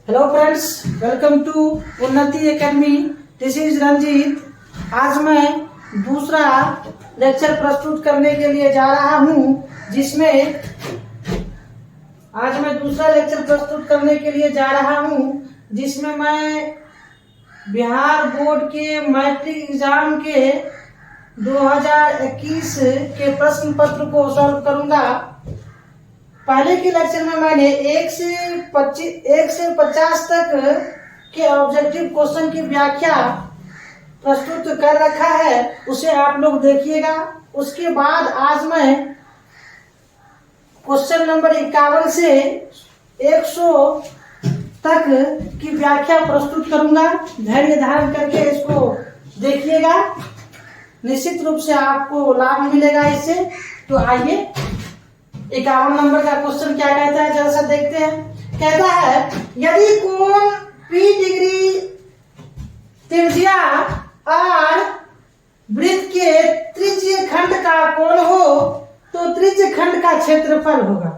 Hello friends, welcome to Unnati Academy. This is Ranjit. आज मैं दूसरा लेक्चर प्रस्तुत करने के लिए जा रहा हूं, जिसमें मैं बिहार बोर्ड के मैट्रिक एग्जाम के 2021 के प्रश्न पत्र को सॉल्व करूंगा। पहले के लेक्चर में मैंने 1 से 50 तक के ऑब्जेक्टिव क्वेश्चन की व्याख्या प्रस्तुत कर रखा है, उसे आप लोग देखिएगा। उसके बाद आज मैं क्वेश्चन नंबर 51 से 100 तक की व्याख्या प्रस्तुत करूंगा। धैर्य धारण करके इसको देखिएगा, निश्चित रूप से आपको लाभ मिलेगा इससे। तो आइए 51 नंबर का क्वेश्चन क्या कहता है जरा सा देखते हैं। कहता है, यदि कोण P डिग्री त्रिज्या और वृत्त के त्रिज्य खंड का कोण हो तो त्रिज्य खंड का क्षेत्रफल होगा।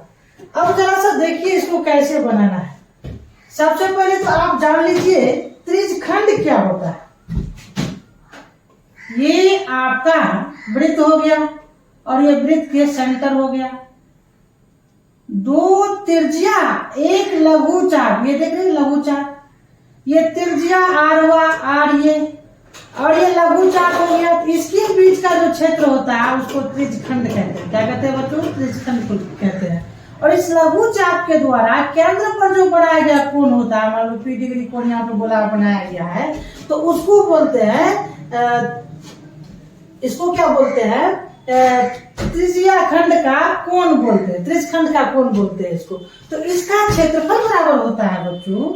अब जरा सा देखिए इसको कैसे बनाना है। सबसे पहले तो आप जान लीजिए त्रिज्य खंड क्या होता है। ये आपका वृत्त हो गया और ये वृत्त के सेंटर हो गया। दो त्रिज्या, एक लघु चाप, ये देख रहे हैं लघु चाप, ये त्रिज्या आर हुआ, आर ये, और ये लघु चाप हो गया। तो इसके बीच का जो क्षेत्र होता है उसको त्रिज्य खंड कहते हैं। क्या कहते हैं बच्चों? त्रिज्य खंड कहते हैं। और इस लघु चाप के द्वारा केंद्र पर जो बनाया गया कोण होता है, मान लो P डिग्री कोण यहाँ पे बोला बनाया गया है, तो उसको बोलते हैं, इसको क्या बोलते हैं? त्रिज्या खंड का कोण बोलते हैं, त्रिज्य खंड का कोण बोलते हैं इसको। तो इसका क्षेत्रफल बराबर होता है बच्चों,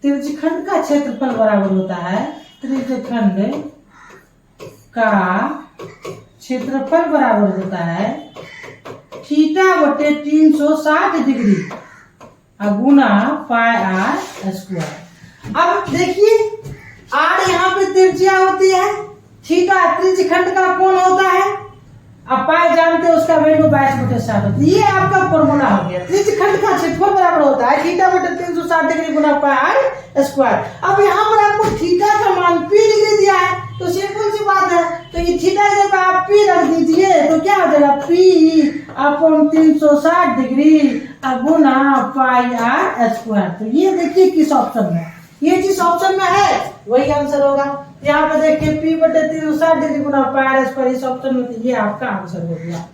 त्रिज्य खंड का क्षेत्रफल बराबर होता है, त्रिज्य खंड का क्षेत्रफल बराबर होता है थीटा बटे 360 डिग्री गुना पाई आर स्क्वायर। अब देखिए आर यहाँ पे त्रिज्या होती है, थीटा त्रिज्य खंड का कोण होता है, अब पाई जानते हैं उसका वैल्यू 22/7। ये आपका फॉर्मूला हो गया। त्रिज्य खंड का क्षेत्रफल बराबर होता है थीटा बटे 360 डिग्री गुना पाई आर स्क्वायर। अब यहाँ पर आपको थीटा का मान P डिग्री दिया है, तो सिंपल सी बात है, तो ये थीटा जब आप P रख दीजिए तो क्या हो जाएगा? P अपॉन 360 डिग्री गुना पाई आर स्क्वायर। तो ये देखिए किस ऑप्शन में, ये जिस ऑप्शन में है वही आंसर होगा। यहाँ पे देखिए P बटे 360 डिग्री गुना पाई आर स्क्वायर इस ऑप्शन में, तो ये आपका आंसर हो गया।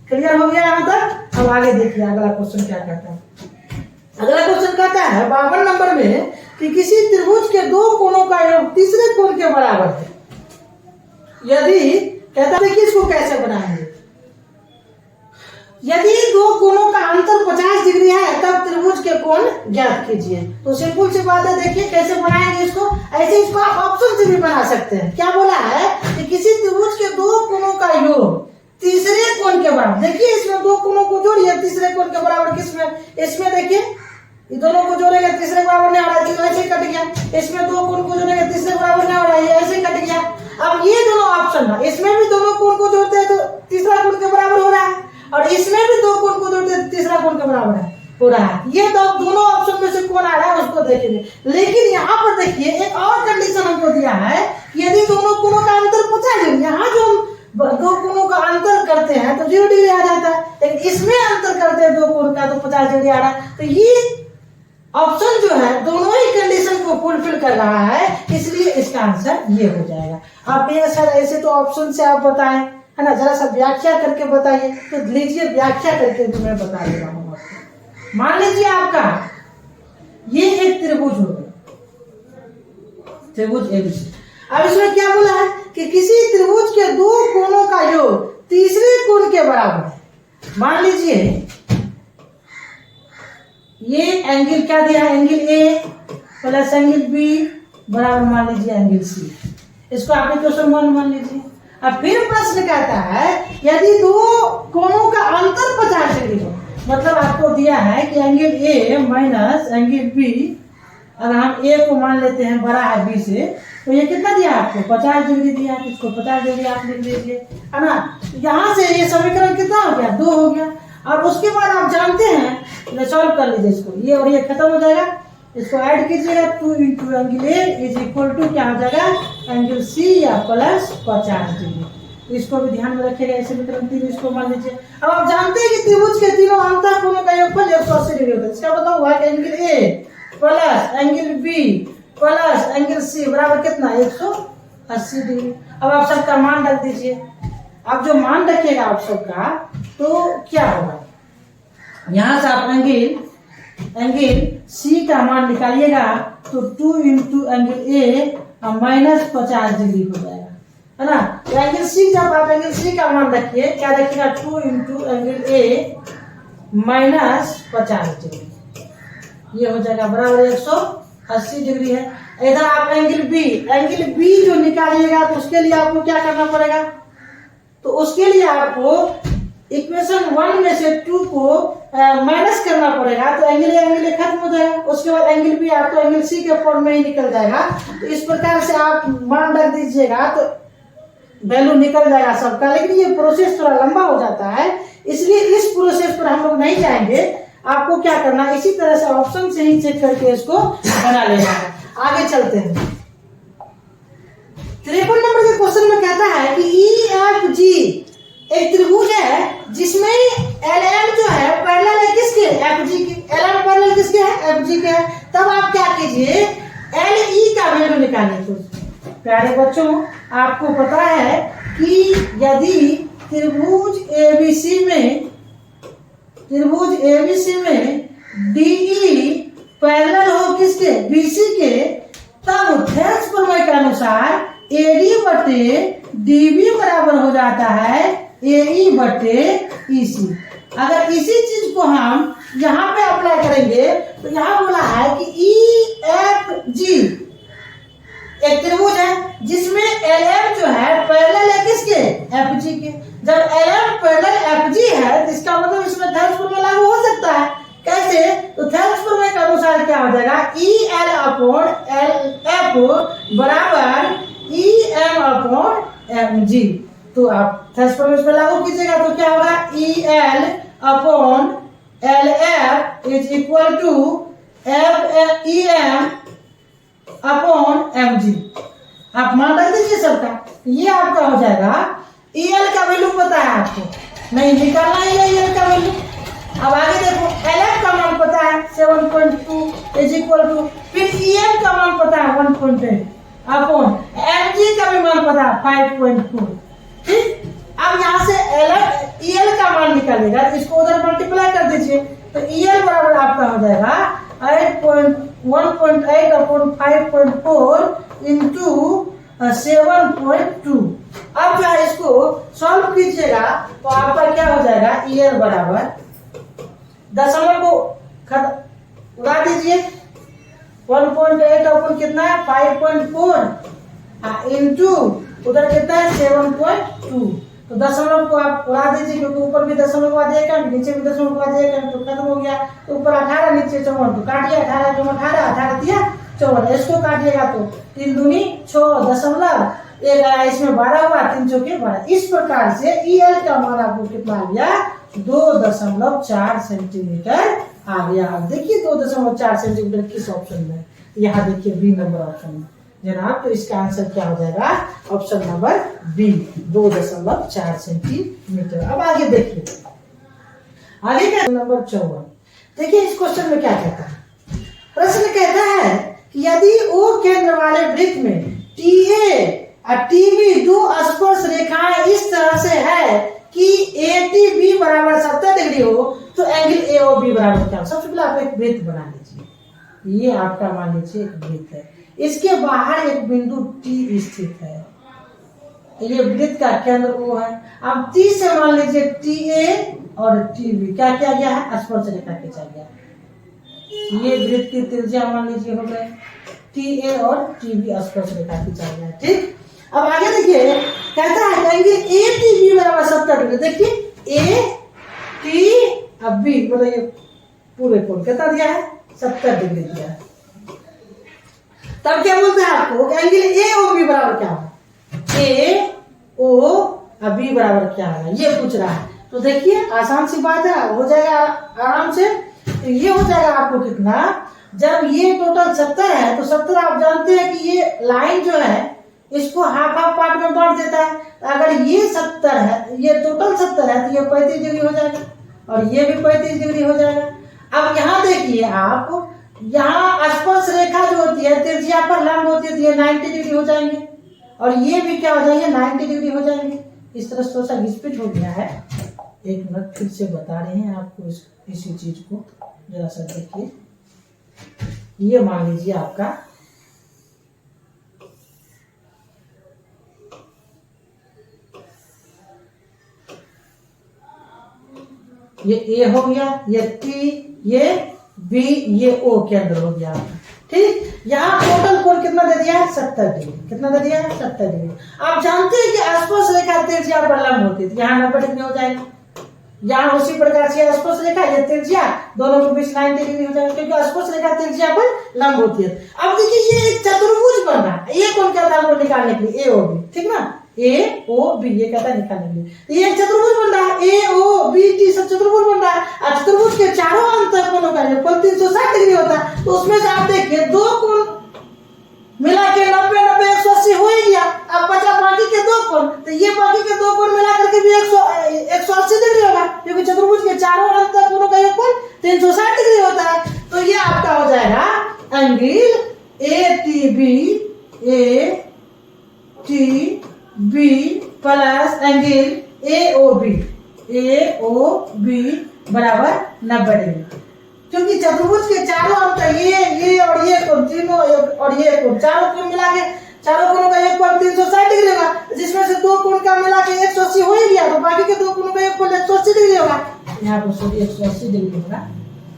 क्लियर हो गया यहाँ तक? अब आगे देखिए अगला क्वेश्चन क्या कहता है। अगला क्वेश्चन कहता है 52 नंबर में कि किसी त्रिभुज के दो कोणों का योग तीसरे कोण के बराबर है। यदि कहता है कि इसको कैसे बनाएंगे। यदि दो कोणों का अंतर 50 डिग्री है तब त्रिभुज के कोण ज्ञात कीजिए। तो सिंपल सी बात है, देखिए कैसे बनाएंगे इसको। ऐसे इसको आप ऑप्शन से भी बना सकते हैं। क्या बोला है कि किसी त्रिभुज के दो कोणों का योग तीसरे कोण के बराबर। देखिए इसमें दो कोणों को जोड़िए तीसरे कोण के बराबर। किसमें? इसमें देखिए ये दोनों को जोड़ेंगे तीसरे बराबर नहीं आ रहा है, तो ऐसे कट गया। इसमें दो कोण को जोड़ेंगे तीसरे बराबर नहीं आ रहा है, ऐसे कट गया। अब ये दोनों ऑप्शन है, इसमें भी दोनों कोण को जोड़ते हैं तो तीसरा कोण के बराबर हो रहा है, और इसमें भी दो कोण को जोड़ते हैं तीसरा कोण के बराबर हो रहा है। ये दोनों ऑप्शन में से कौन आ रहा है उसको देखेंगे। लेकिन यहाँ पर देखिए एक और कंडीशन हमको दिया है, यदि दोनों कोणों का अंतर 50 डिग्री, यहाँ जो हम दो कोणों का अंतर करते हैं तो 0 डिग्री आ जाता है, लेकिन इसमें अंतर करते हैं दो कोण का तो 50 डिग्री आ रहा है। तो ये ऑप्शन जो है दोनों ही कंडीशन को फुलफिल कर रहा है, इसलिए इसका आंसर ये हो जाएगा। आप ये सर ऐसे तो ऑप्शन से आप बताएं, है ना, जरा सा व्याख्या करके बताइए। तो लीजिए व्याख्या करके भी मैं बता दे रहा हूँ आपको। मान लीजिए आपका ये एक त्रिभुज हो गया, त्रिभुज ABC। अब इसमें क्या बोला है कि किसी त्रिभुज के दो कोणों का योग तीसरे कोण के बराबर है। मान लीजिए ये एंगल क्या दिया है? Angle A plus angle B बराबर मान लीजिए एंगल C। इसको आपने क्वेश्चन 1 मान लीजिए। अब फिर प्रश्न कहता है यदि दो कोणों का अंतर 50 डिग्री हो, मतलब आपको दिया है कि angle A minus angle B, अगर हम A को मान लेते हैं बड़ा है B से, तो ये कितना दिया आपको? 50 डिग्री दिया है। इसको 50 डिग्री आप लिख लीजिए, है ना। यहाँ से ये समीकरण कितना हो गया? 2 हो गया। और उसके बाद आप जानते हैं, सॉल्व कर लीजिए इसको, ये और ये खत्म हो जाएगा। इसको ऐड कीजिएगा 2 into angle A is equal to क्या हो जाएगा एंगल सी या प्लस 50 डिग्री। इसको भी ध्यान में रखिएगा। ऐसे मतलब तीन इसको मान लीजिए। अब आप जानते हैं कि त्रिभुज के तीनों अंतःकोणों का योगफल 180 डिग्री होता है। इसका मतलब हुआ कि angle A plus angle B plus angle C बराबर कितना 180 डिग्री। अब आप सबका मान रख दीजिए। आप जो मान रखिएगा आप सबका तो क्या होगा, यहां से आप एंगल सी का मान निकालिएगा तो 2 इंटू एंगल ए माइनस 50 डिग्री हो जाएगा, है ना। तो एंगल सी जब आप एंगल सी का मान रखिए क्या रखिएगा 2 इंटू एंगल ए माइनस 50 डिग्री, ये हो जाएगा बराबर 180 डिग्री है। इधर आप एंगल बी जो निकालिएगा तो उसके लिए आपको क्या करना पड़ेगा, तो उसके लिए आपको इक्वेशन 1 में से 2 को माइनस करना पड़ेगा तो एंगल खत्म हो जाएगा। उसके बाद एंगल बी आपको एंगल सी के फॉर्म में ही निकल जाएगा। तो इस प्रकार से आप मान रख दीजिएगा तो वैल्यू निकल जाएगा सबका। लेकिन ये प्रोसेस थोड़ा लंबा हो जाता है, इसलिए इस प्रोसेस पर हम लोग नहीं जाएंगे। आपको क्या करना है, इसी तरह से ऑप्शन से ही चेक करके इसको बना लेना है। आगे चलते हैं। 53 नंबर के क्वेश्चन में कहता है कि EFG एक त्रिभुज है जिसमें LM जो है पैरेलल है किसके, FG के। LM पैरेलल किसके है, FG के है। तब आप क्या कीजिए LE का वैल्यू निकालिए। तो प्यारे बच्चों आपको पता है कि यदि त्रिभुज ABC में DE पैरेलल हो किसके, BC के, तब थेल्स प्रमेय के अनुसार AD बटे DB बराबर हो जाता है AE बटे EC। अगर इसी चीज को हम यहाँ पे अप्लाई करेंगे तो यहाँ बोला है कि EFG एक त्रिभुज है जिसमें LM जो है पैरेलल है किसके, FG के। जब LM पैरेलल FG है तो इसका मतलब इसमें थेल्स प्रमेय लागू हो सकता है। कैसे, तो थेल्स प्रमेय के अनुसार क्या हो जाएगा EL अपॉन LF बराबर EM अपॉन MG। तो आप थेल्स प्रमेय पे लागू कीजिएगा तो क्या होगा EL upon LF is equal to EM upon MG। आप मान रख दीजिए सबका, ये आपका हो जाएगा। EL का वैल्यू पता है आपको, नहीं निकालना ही है EL का वैल्यू। अब आगे देखो LF का मान पता है 7.2 इज इक्वल टू, फिर EM का मान पता है 1.8 अपॉन MG का भी मान पता है 5.4। ठीक, अब यहाँ से EL का मान निकालेगा तो इसको उधर मल्टीप्लाई कर दीजिए तो EL बराबर आपका हो जाएगा 1.8 अपॉन 5.4 इंटू 7.2। अब जो है इसको सॉल्व कीजिएगा तो आपका क्या हो जाएगा EL बराबर दशमलव को उड़ा दीजिए 1.8 अपॉन कितना है 5.4 इंटू उधर कितना है 7.2। तो दशमलव को आप उड़ा दीजिए क्योंकि ऊपर भी दशमलव के बाद एक अंक नीचे भी दशमलव के बाद एक अंक तो खत्म हो गया। तो ऊपर 18 नीचे 54 तो काटिए 18 × 18 18 दिया 54। इसको काटिएगा तो 3 दूनी 6 दशमलव एक आया, इसमें 12 हुआ 3 चौके 12। इस प्रकार से EL का मान आपको कितना आ गया 2.4 सेंटीमीटर आ गया। अब देखिए 2.4 सेंटीमीटर किस ऑप्शन में, यहाँ देखिए बी नंबर ऑप्शन में जनाब। तो इसका आंसर क्या हो जाएगा ऑप्शन नंबर बी 2.4 सेंटीमीटर। अब आगे देखिए, आगे का नंबर 54। देखिए इस क्वेश्चन में क्या कहता है, प्रश्न कहता है कि यदि O केंद्र वाले वृत्त में TA और TB दो स्पर्श रेखाएं इस तरह से है कि ATB बराबर 70 डिग्री हो तो एंगल AOB बराबर क्या हो। सबसे पहले आप एक वृत्त बना लीजिए। ये आपका मान लीजिए एक वृत्त है, इसके बाहर एक बिंदु T स्थित है, ये वृत्त का केंद्र O है। अब T से मान लीजिए TA और TB क्या किया गया है स्पर्श रेखा खींचा गया। ये वृत्त की त्रिज्या मान लीजिए हो गए TA और TB स्पर्श रेखा खींचा गया। ठीक, अब आगे देखिए कहता है एंगल ATB बराबर 70 डिग्री। देखिए AT अब B मतलब ये पूरे कोण कितना दिया है 70 डिग्री दिया है। तब क्या बोलते हैं आपको एंगल AOB बराबर क्या होगा, AOB बराबर क्या होगा ये पूछ रहा है। तो देखिए आसान सी बात है, हो जाएगा आराम से। तो ये हो जाएगा आपको कितना जब ये टोटल 70 है तो 70 आप जानते हैं कि ये लाइन जो है इसको हाफ हाफ पार्ट में बांट देता है। तो अगर ये 70 है, ये टोटल 70 है, तो ये 35 डिग्री हो जाएगा और ये भी 35 डिग्री हो जाएगा। अब यहाँ देखिए आप, यहाँ स्पर्श रेखा जो होती है त्रिज्या पर लंब होती है, तो ये 90 डिग्री हो जाएंगे और ये भी क्या हो जाएंगे 90 डिग्री हो जाएंगे। इस तरह थोड़ा सा घिसपिट हो गया है, एक मिनट फिर से बता रहे हैं आपको इसी चीज को जरा सा देखिए। ये मान लीजिए आपका ये ए हो गया, ये टी, ये बी, ये ओ के अंदर हो गया आपका। ठीक, यहाँ टोटल कोण कितना दे दिया है 70 डिग्री। कितना दे दिया है 70 डिग्री। आप जानते हैं कि स्पर्श रेखा त्रिज्या पर लंब होती है, तो यहाँ 90 डिग्री हो जाएगा। यहाँ उसी प्रकार से स्पर्श रेखा ये त्रिज्या दोनों के बीच 90 डिग्री हो जाएगा, क्योंकि स्पर्श रेखा त्रिज्या पर लंब होती है। अब देखिए ये एक चतुर्भुज बन रहा है, ये कौन कहता है हमको निकालने के लिए, ए ओ बी, ठीक ना, ए ओ बी ये कहता है निकालने के लिए। तो ये एक चतुर्भुज बन रहा है, ए ओ बी टी सब चतुर्भुज बन रहा है और चतुर्भुज के चारों अंतर कोणों का योगफल 360 डिग्री होता है। तो उसमें से आप देखिए दो कोण मिला के 90 90 180 हो ही गया। अब बचा बाकी के दो कोण, तो ये बाकी के दो कोण मिला करके भी 180 डिग्री होगा, क्योंकि चतुर्भुज के चारों अंतर कोणों का योगफल 360 डिग्री होता है। तो ये आपका हो जाएगा angle A T B plus angle A O B बराबर 90 डिग्री, क्योंकि चतुर्भुज के चारों अंतर ये और ये कोण तीनों और ये कोण चारों कोण मिला के चारों कोणों का योगफल 360 डिग्री होगा, जिसमें से दो कोण का मिला के 180 हो ही गया, तो बाकी के दो कोणों का योगफल 180 डिग्री होगा। यहाँ पर 180 डिग्री होगा,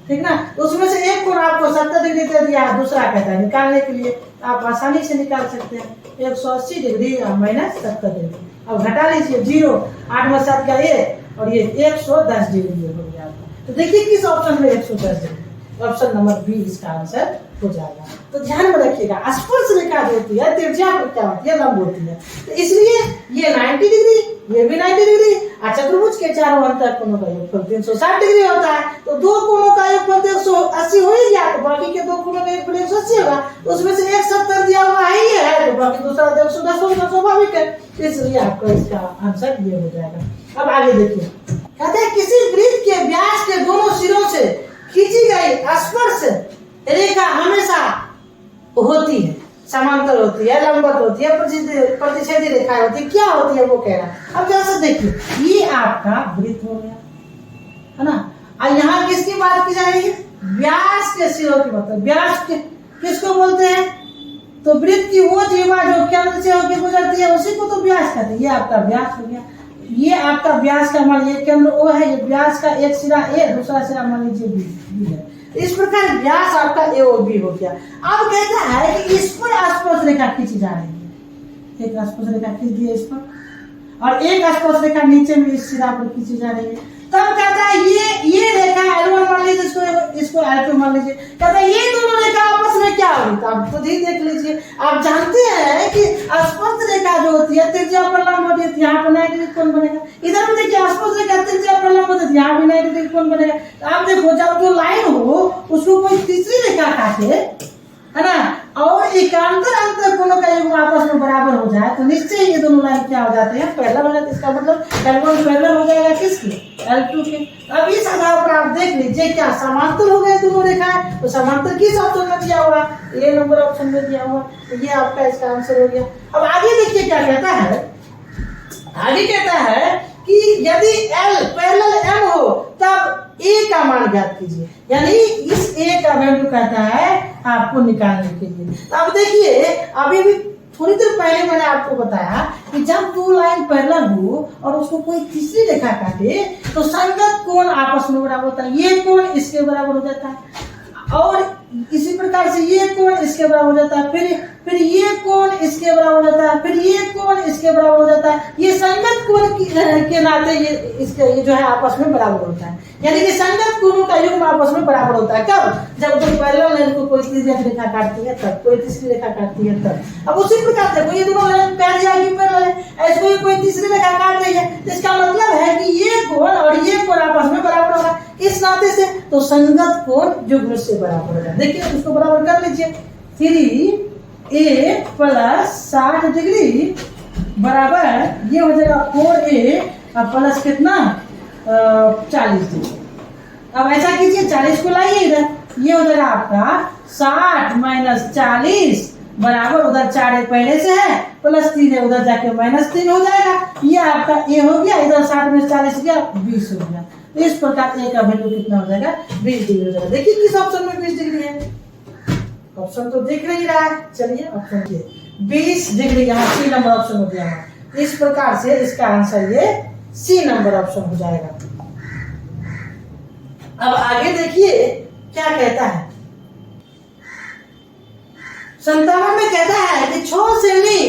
ठीक ना। तो उसमें से एक कोण आपको 70 डिग्री दे दिया, दूसरा कहता है निकालने के लिए, आप आसानी से निकाल सकते हैं 180 डिग्री माइनस 70 डिग्री। अब घटा लीजिए 0, 8 में 7 का 1 और ये 110 डिग्री हो गया आपका। तो देखिए किस ऑप्शन में 110 डिग्री, ऑप्शन नंबर बी इसका आंसर हो जाएगा। तो ध्यान में रखिएगा स्पर्श रेखा जो होती है त्रिज्या पर क्या होती है लंब होती है, तो इसलिए ये 90 डिग्री, ये भी 90 डिग्री और चतुर्भुज के चारों अंतर कोणों का योगफल 360 डिग्री होता है। तो दो कोणों का योगफल 180 हो ही गया, तो बाकी के दो कोणों का योगफल 180 होगा, तो उसमें से 170 दिया हुआ है, तो बाकी दूसरा 110 होगा, स्वाभाविक है। इसलिए आपका इसका आंसर ये हो जाएगा। अब आगे देखिए, कहते हैं किसी वृत्त के व्यास के दोनों सिरों से खींची गई स्पर्श रेखा हमेशा होती है, समांतर होती है, लंबवत होती है, प्रतिच्छेदी रेखा होती है, क्या होती है वो कह रहा है। अब जैसे देखिए ये आपका वृत्त हो गया है ना, और यहाँ किसकी बात की जा रही है, व्यास के सिरों की बात। व्यास के किसको बोलते हैं, तो वृत्त की वो जीवा जो केंद्र से होकर गुजरती है उसी को तो व्यास कहते हैं। ये आपका व्यास हो गया, ये आपका व्यास का मान लीजिए केंद्र ओ है, ये व्यास का एक सिरा ए, दूसरा सिरा मान लीजिए बी है। इस प्रकार व्यास आपका ए और बी हो गया। अब कहता है कि इस पर स्पर्श रेखा खींची जा रही है, एक स्पर्श रेखा खींच दी है इस पर और एक स्पर्श रेखा नीचे में इस सिरा पर खींची जा रही है। तब कहता है ये रेखा L1 मान लीजिए, इसको L2 मान लीजिए, कहता है ये दोनों रेखा आपस में क्या होगी, तो आप खुद ही देख लीजिए। आप जानते हैं कि स्पर्श रेखा जो होती है त्रिज्या पर लंब होती है, यहाँ पर 90 डिग्री कोण बनेगा। इधर में देखिए स्पर्श रेखा त्रिज्या पर लंब होती है, यहाँ भी 90 डिग्री कोण बनेगा। तो आप देखो जब जो लाइन हो उसको कोई तीसरी रेखा काटे है ना, और एकांतर अंतर कोणों का योग आपस में बराबर हो जाए, तो निश्चय ये दोनों लाइन क्या हो जाते हैं, पैरेलल हो जाते हैं। इसका मतलब L1 पैरेलल हो जाएगा किसके, L2 के। अब इस आधार पर आप देख लीजिए क्या समांतर हो गए दोनों रेखाएं, तो समांतर किस ऑप्शन में दिया हुआ, ए नंबर ऑप्शन में दिया हुआ, तो ये आपका इसका आंसर हो गया। अब आगे देखिए क्या कहता है, आगे कहता है कि यदि L पैरेलल M हो तब A का मान ज्ञात कीजिए, यानी इस A का वैल्यू कहता है आपको निकालने के लिए। तो अब देखिए अभी भी थोड़ी देर पहले मैंने आपको बताया कि जब दो लाइन पैरेलल हो और उसको कोई तीसरी रेखा काटे तो संगत कोण आपस में बराबर होता है। ये कोण इसके बराबर हो जाता है और इसी प्रकार से ये कोण इसके बराबर हो जाता है, फिर ये कोण इसके बराबर हो जाता है, फिर ये कोण इसके बराबर हो जाता है। ये संगत कोण के नाते ये जो है आपस में बराबर होता है, यानी कि संगत कोणों का युग्म आपस में बराबर होता है। कब, जब दो पैरेलल लाइन को कोई तीसरी रेखा काटती है तब, कोई तीसरी रेखा काटती है तब। अब उसी प्रकार से ये दोनों लाइन पैर जाएगी पैरेलल है, ऐसे कोई तीसरी रेखा काट रही है, तो इसका मतलब है कि ये कोण और ये कोण आपस में बराबर होगा, इस नाते से तो संगत कोण युग्म से बराबर होगा। देखिए उसको बराबर कर लीजिए, 3a प्लस 60 डिग्री बराबर ये हो जाएगा 4a प्लस कितना 40 डिग्री। अब ऐसा कीजिए 40 को लाइए इधर, ये हो जाएगा आपका 60 माइनस 40 बराबर उधर 4 पहले से है प्लस 3 है उधर जाके माइनस 3 हो जाएगा। ये आपका ए हो गया, इधर 60 में 40 गया 20 हो गया। तो इस प्रकार ए का वैल्यू कितना हो जाएगा 20 डिग्री हो जाएगा। देखिए किस ऑप्शन में 20 डिग्री है, ऑप्शन तो दिख नहीं रहा है। चलिए ऑप्शन के 20 डिग्री यहाँ सी नंबर ऑप्शन हो गया है। इस प्रकार से इसका आंसर ये सी नंबर ऑप्शन हो जाएगा। अब आगे देखिए क्या कहता है, 57 में कहता है कि 6 सेमी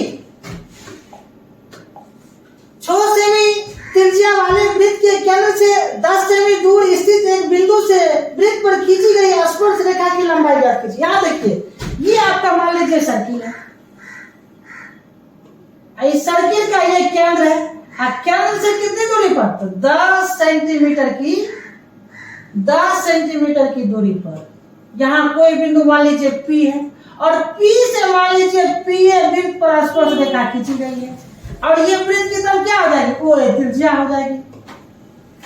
त्रिज्या वाले वृत्त के केंद्र से 10 सेमी दूर स्थित एक बिंदु से वृत्त पर खींची गई स्पर्श रेखा की लंबाई ज्ञात कीजिए। यहाँ देखिए ये आपका मान लीजिए सर्किल है, इस सर्किल का ये केंद्र है, केंद्र से कितनी दूरी पर, तो 10 सेंटीमीटर की दूरी पर यहाँ कोई बिंदु मान लीजिए P है और P से मान लीजिए PA वृत्त पर स्पर्श रेखा खींची गई है और ये वृत्त की तरफ क्या हो जाएगी, वो त्रिज्या हो जाएगी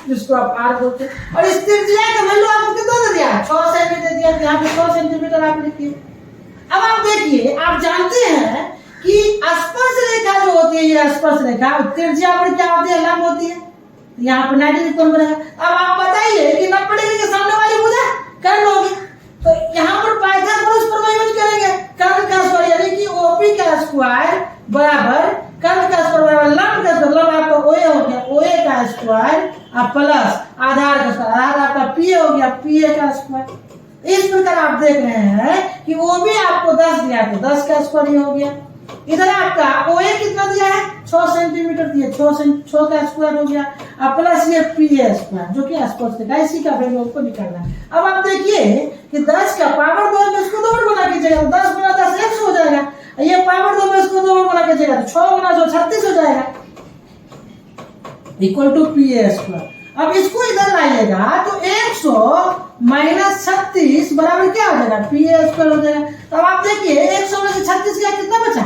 जिसको आप R बोलते हैं। और इस त्रिज्या का वैल्यू आपको कितना दे दिया, 6 सेंटीमीटर दिया, यहाँ पे 6 सेंटीमीटर आप लिखिए। अब आप देखिए, आप जानते हैं कि स्पर्श रेखा जो होती है, ये स्पर्श रेखा त्रिज्या पर क्या होती है, लंब होती है, यहाँ पर 90 डिग्री कोण बनेगा। अब आप बताइए कि 90 डिग्री के सामने वाली भुजा कर्ण होगी, तो यहाँ पर पाइथागोरस प्रमेय यूज करेंगे, कर्ण का स्क्वायर यानी कि OP का स्क्वायर बराबर कर्ण का स्क्वायर बराबर लंब का स्क्वायर, लंब आपका OA हो गया, OA का स्क्वायर प्लस आधार का स्क्वायर, आधार आपका PA हो गया, PA का स्क्वायर। इस प्रकार आप देख रहे हैं कि OB आपको 10 दिया तो 10 का स्क्वायर ही हो गया, इधर आपका OA कितना दिया है 6 सेंटीमीटर दिया, 6 का स्क्वायर हो गया प्लस ये PA स्क्वायर जो कि स्पर्श रेखा, इसी का वैल्यू आपको निकालना है। अब आप देखिए कि 10 का पावर 2 में इसको 2 गुना कीजिएगा तो 10 गुना 10 100 हो जाएगा, ये पावर 2 में इसको 2 गुना कीजिएगा तो 6 गुना 2 36 हो जाएगा इक्वल टू PA स्क्वायर। अब इसको इधर लाइएगा तो 100 माइनस 36 बराबर क्या हो जाएगा, PA स्क्वायर हो जाएगा। तो अब आप देखिए 100 में से 36 का कितना बचा,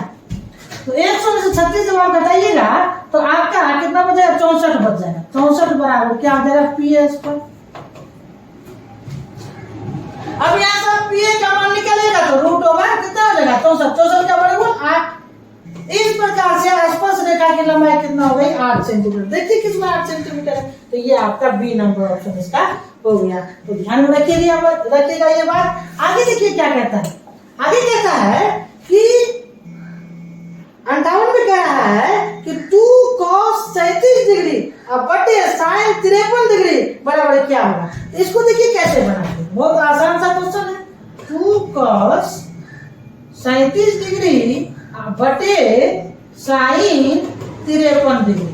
तो 100 में से 36 जब आप घटाइएगा तो आपका कितना बचेगा, 64 बच जाएगा। 64 बराबर क्या हो जाएगा, PA स्क्वायर। अब यहाँ से PA का मान निकलेगा तो रूट ओवर कितना हो जाएगा, 64 का बराबर 8। इस प्रकार से स्पर्श रेखा की लंबाई कितना हो गई, 8 सेंटीमीटर। देखिए कितना 8 सेंटीमीटर है, तो ये आपका बी नंबर ऑप्शन इसका हो गया। तो ध्यान में रखिएगा ये बात। आगे देखिए क्या कहता है, आगे कहता है कि 58 में कह रहा है कि 2 cos 37 डिग्री बटे sin 53 डिग्री बराबर क्या होगा। इसको देखिए कैसे बनाते हैं, बहुत आसान सा क्वेश्चन है। 2 cos 37 डिग्री बटे sin 53 डिग्री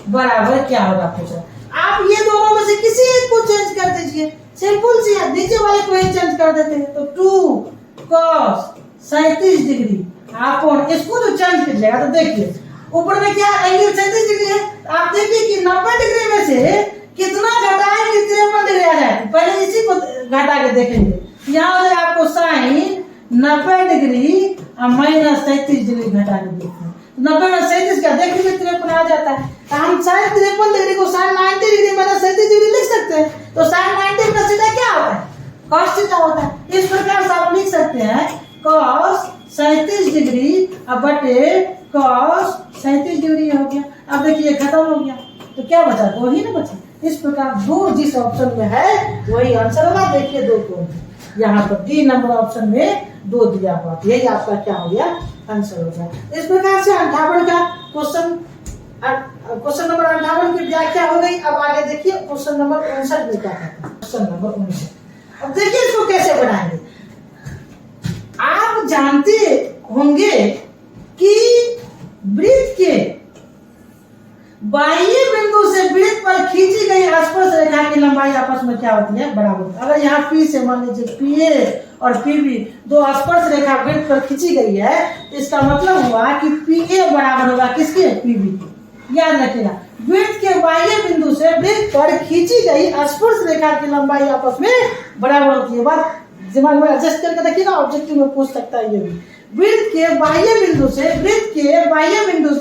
बराबर क्या होगा पूछा। आप ये दोनों में से किसी एक को चेंज कर दीजिए, सिंपल सी है, नीचे वाले को ही चेंज कर देते हैं। तो 2 cos 37 डिग्री आप इसको जो चेंज कीजिएगा तो देखिए ऊपर में क्या एंगल 37 डिग्री है, आप देखिए कि 90 डिग्री में से कितना घटाएं कि 53 डिग्री आ जाए। पहले इसी को घटा के देखेंगे, यहाँ से आपको साइन 90 डिग्री माइनस 37 डिग्री घटा के देखते हैं, 90 में 37 का देख लीजिए 53 आ जाता है। तो हम साइन 53 डिग्री को साइन 90 डिग्री माइनस 37 डिग्री लिख सकते हैं। तो साइन 90 का सीधा क्या होता है, cos थीटा होता है। इस प्रकार से आप लिख सकते हैं cos 37 डिग्री बटे cos 37 डिग्री हो गया। अब देखिए खत्म हो गया तो क्या बचा, 2 ही ना बचा। इस प्रकार 2 जिस ऑप्शन में है वही आंसर होगा। देखिए 2 कौन है, यहाँ पर डी नंबर ऑप्शन में 2 दिया हुआ, यही आपका क्या हो गया, आंसर हो गया। इस प्रकार से 58 का क्वेश्चन नंबर 58 की व्याख्या हो गई। अब आगे देखिए क्वेश्चन नंबर 59 में क्या कहता है। क्वेश्चन नंबर 59, अब देखिए इसको कैसे बनाएंगे। आप जानते होंगे कि वृत्त के बाह्य बिंदु से वृत्त पर खींची गई स्पर्श रेखा की लंबाई आपस में क्या होती है, बराबर। अगर यहाँ P से मान लीजिए PA और PB 2 स्पर्श रेखा वृत्त पर खींची गई है, इसका मतलब हुआ कि PA बराबर होगा किसके, PB के। याद रखिएगा वृत्त के बाह्य बिंदु से वृत्त पर खींची गई स्पर्श रेखा की लंबाई आपस में बराबर होती है। बात दिमाग में एडजस्ट करके देखिएगा, ऑब्जेक्टिव में पूछ सकता है ये भी। वृत्त के बाह्य बिंदु से